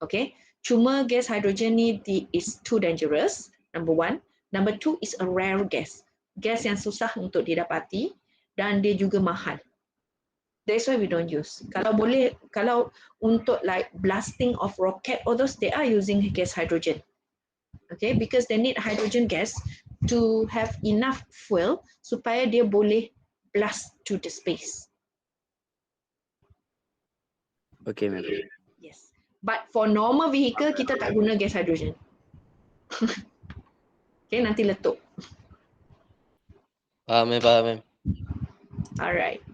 Okay, cuma gas hydrogen ni is too dangerous, number one. Number two is a rare gas. Gas yang susah untuk didapati dan dia juga mahal. That's why we don't use. Kalau untuk like blasting of rocket, all those, they are using gas hydrogen. Okay, because they need hydrogen gas to have enough fuel supaya dia boleh blast to the space. Okay, ma'am. Yes. But for normal vehicle, kita tak guna gas hydrogen. Okay, nanti letup. Faham, ma'am. Alright.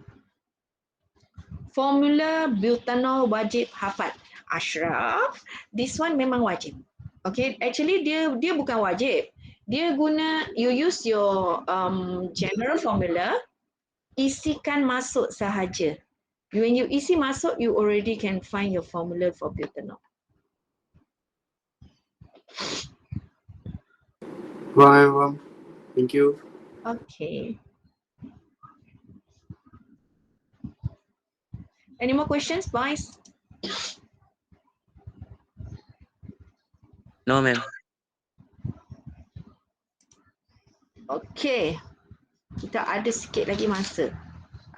Formula butanol wajib hafal. Ashraf, this one memang wajib. Okay, actually dia bukan wajib. Dia guna, you use your general formula, isikan masuk sahaja. When you isi masuk, you already can find your formula for butanol. Faham. Thank you. Okay. Any more questions, boys? No, ma'am. Okay. Kita ada sikit lagi masa.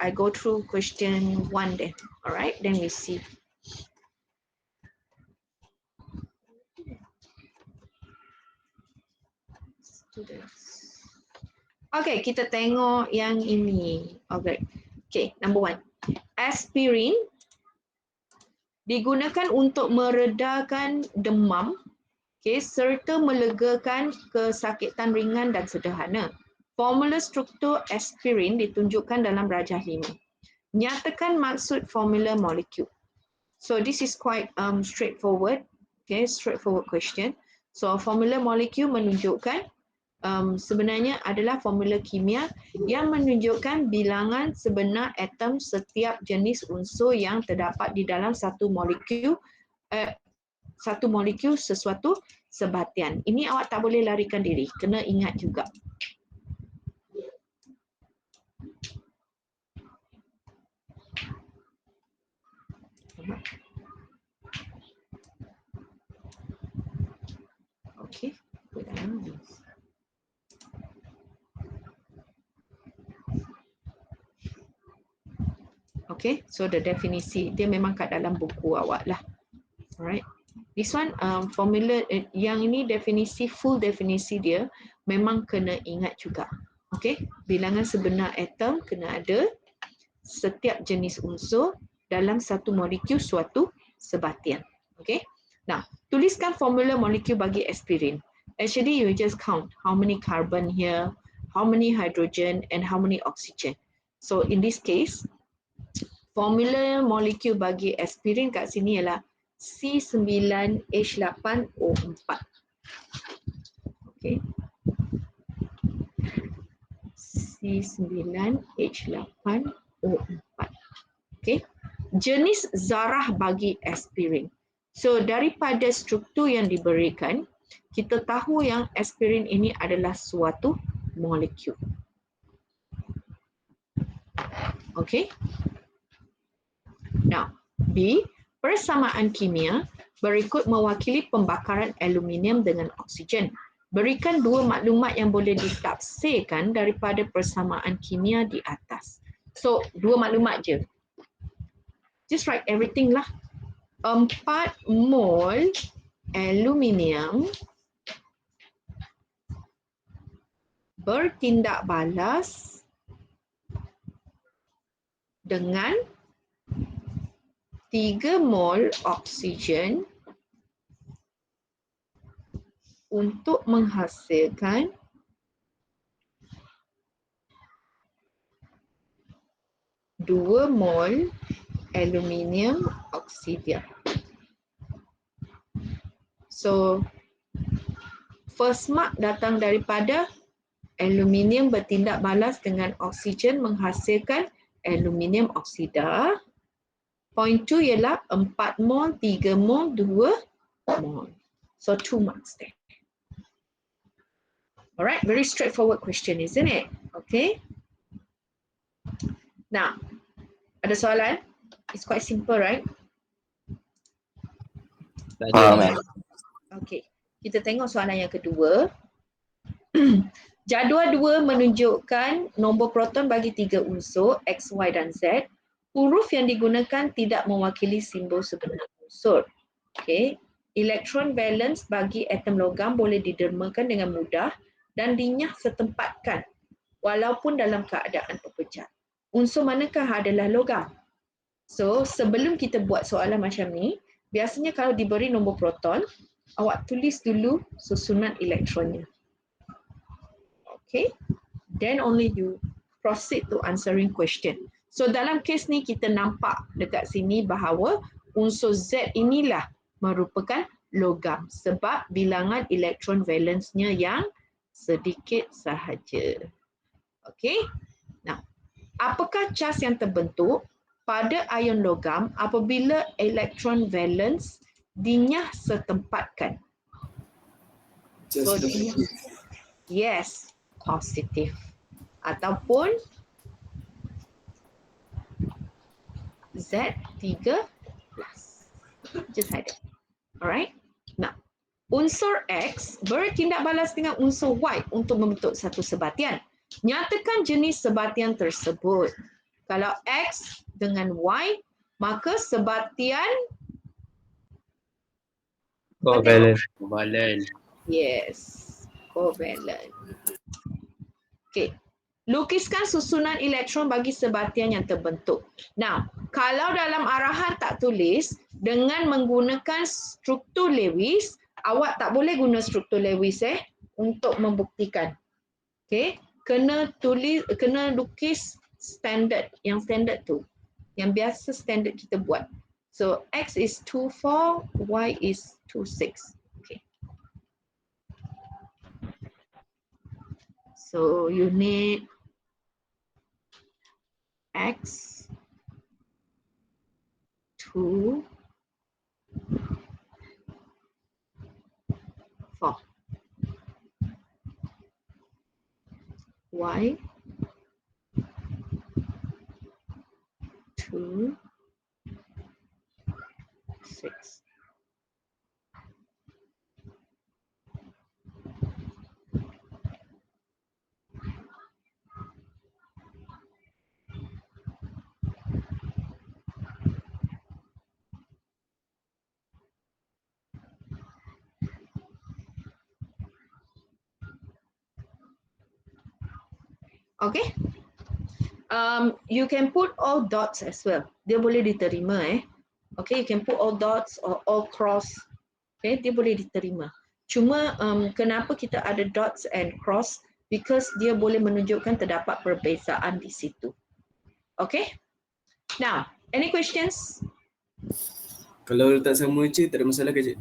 I go through question 1 then. Alright, then we see. Students. Okay, kita tengok yang ini. Okay, number 1. Aspirin digunakan untuk meredakan demam, okay, serta melegakan kesakitan ringan dan sederhana. Formula struktur aspirin ditunjukkan dalam rajah 5. Nyatakan maksud formula molekul. So this is quite straightforward. Okay, straightforward question. So formula molekul menunjukkan sebenarnya adalah formula kimia yang menunjukkan bilangan sebenar atom setiap jenis unsur yang terdapat di dalam satu molekul sesuatu sebatian. Ini awak tak boleh larikan diri, kena ingat juga. Okay, okay, so the definisi dia memang kat dalam buku awak lah. Alright, this one formula yang ini definisi, full definisi dia memang kena ingat juga. Okay, bilangan sebenar atom kena ada setiap jenis unsur dalam satu molekul suatu sebatian. Okay, now tuliskan formula molekul bagi aspirin. Actually you just count how many carbon here, how many hydrogen and how many oxygen. So in this case, formula molekul bagi aspirin kat sini ialah C9H8O4. Okay. C9H8O4. Okay. Jenis zarah bagi aspirin. So daripada struktur yang diberikan, kita tahu yang aspirin ini adalah suatu molekul. Okay. Now, B, persamaan kimia berikut mewakili pembakaran aluminium dengan oksigen. Berikan dua maklumat yang boleh ditafsirkan daripada persamaan kimia di atas. So, dua maklumat je. Just write everything lah. 4 mol aluminium bertindak balas dengan 3 mol oksigen untuk menghasilkan 2 mol aluminium oksida. So, first mark datang daripada aluminium bertindak balas dengan oksigen menghasilkan aluminium oksida. Point 2 ialah 4 mol, 3 mol, 2 mol. So 2 marks there. Alright, very straightforward question, isn't it? Okay. Now, ada soalan? It's quite simple, right? Tak ada. Ma'am. Okay, kita tengok soalan yang kedua. Jadual 2 menunjukkan nombor proton bagi 3 unsur X, Y dan Z. Huruf yang digunakan tidak mewakili simbol sebenar unsur. Okay. Elektron valence bagi atom logam boleh didermakan dengan mudah dan dinyah setempatkan walaupun dalam keadaan berpecah. Unsur manakah adalah logam? So, sebelum kita buat soalan macam ni, biasanya kalau diberi nombor proton, awak tulis dulu susunan elektronnya. Okay, then only you proceed to answering question. So dalam kes ni kita nampak dekat sini bahawa unsur Z inilah merupakan logam sebab bilangan elektron valence-nya yang sedikit sahaja. Okay, nah apakah cas yang terbentuk pada ion logam apabila elektron valence dinyah setempatkan? So, yes, positif ataupun Z3+. Just like that. Alright. Nah, unsur X bertindak balas dengan unsur Y untuk membentuk satu sebatian. Nyatakan jenis sebatian tersebut. Kalau X dengan Y, maka sebatian Covalent. yes, covalent. Okay. Lukiskan susunan elektron bagi sebatian yang terbentuk. Now, kalau dalam arahan tak tulis dengan menggunakan struktur Lewis, awak tak boleh guna struktur Lewis untuk membuktikan. Okay, kena lukis standard, yang standard tu. Yang biasa standard kita buat. So, X is 24, Y is 26. Okay. So, you need X 2 4 Y 2 6. Okay. You can put all dots as well. Dia boleh diterima Okay, you can put all dots or all cross. Okay, dia boleh diterima. Cuma kenapa kita ada dots and cross? Because dia boleh menunjukkan terdapat perbezaan di situ. Okay. Now, any questions? Kalau letak sama je, tak ada masalah ke cik?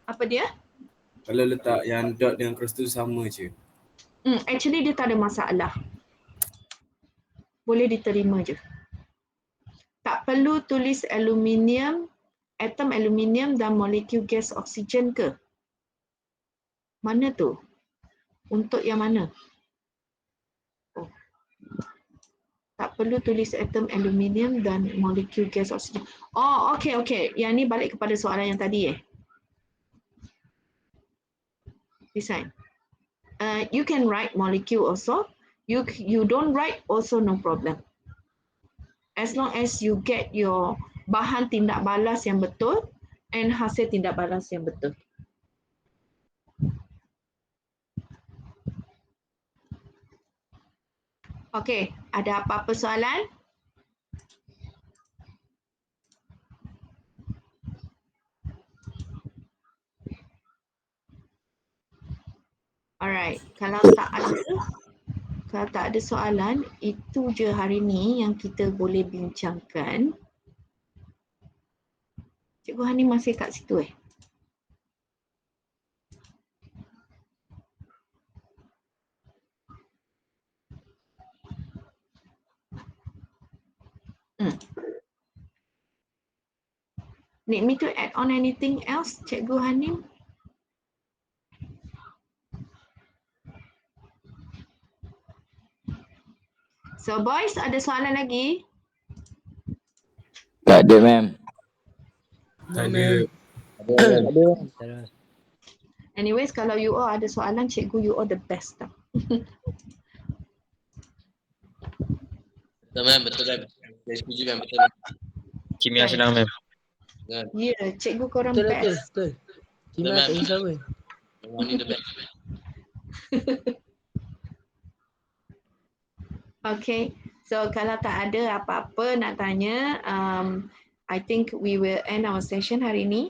Apa dia? Kalau letak yang dot dengan cross tu sama je. Actually dia tak ada masalah. Boleh diterima je. Tak perlu tulis aluminium, atom aluminium dan molekul gas oksigen ke? Mana tu? Untuk yang mana? Oh. Tak perlu tulis atom aluminium dan molekul gas oksigen. Oh, okay. Yang ni balik kepada soalan yang tadi This one. You can write molecule also. You don't write also no problem. As long as you get your bahan tindak balas yang betul and hasil tindak balas yang betul. Okay, ada apa-apa soalan? Alright, kalau tak ada soalan, itu je hari ni yang kita boleh bincangkan. Cikgu Hani masih kat situ Need me to add on anything else, Cikgu Hanim? So boys, ada soalan lagi? Tak ada, ma'am. Tak ada. Anyways, kalau you all ada soalan, cikgu you all the best tau. Betul ma'am, betul ma'am. Saya setuju ma'am, betul ma'am. Kimia senang, ma'am. Yeah, cikgu korang Betul. best. Cina tak kisah pun. Memang ni the best. Okay, so kalau tak ada apa-apa nak tanya, I think we will end our session hari ini.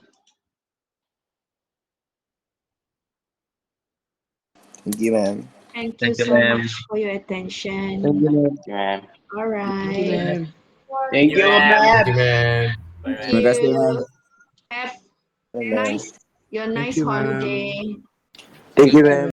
Thank you, ma'am. Thank you Thank you, so ma'am. much for your attention. Ma'am. All right. Thank you, ma'am. Thank you, ma'am. Terima kasih, ma'am. Have Ma'am. your nice you, ma'am. holiday. Thank you, ma'am.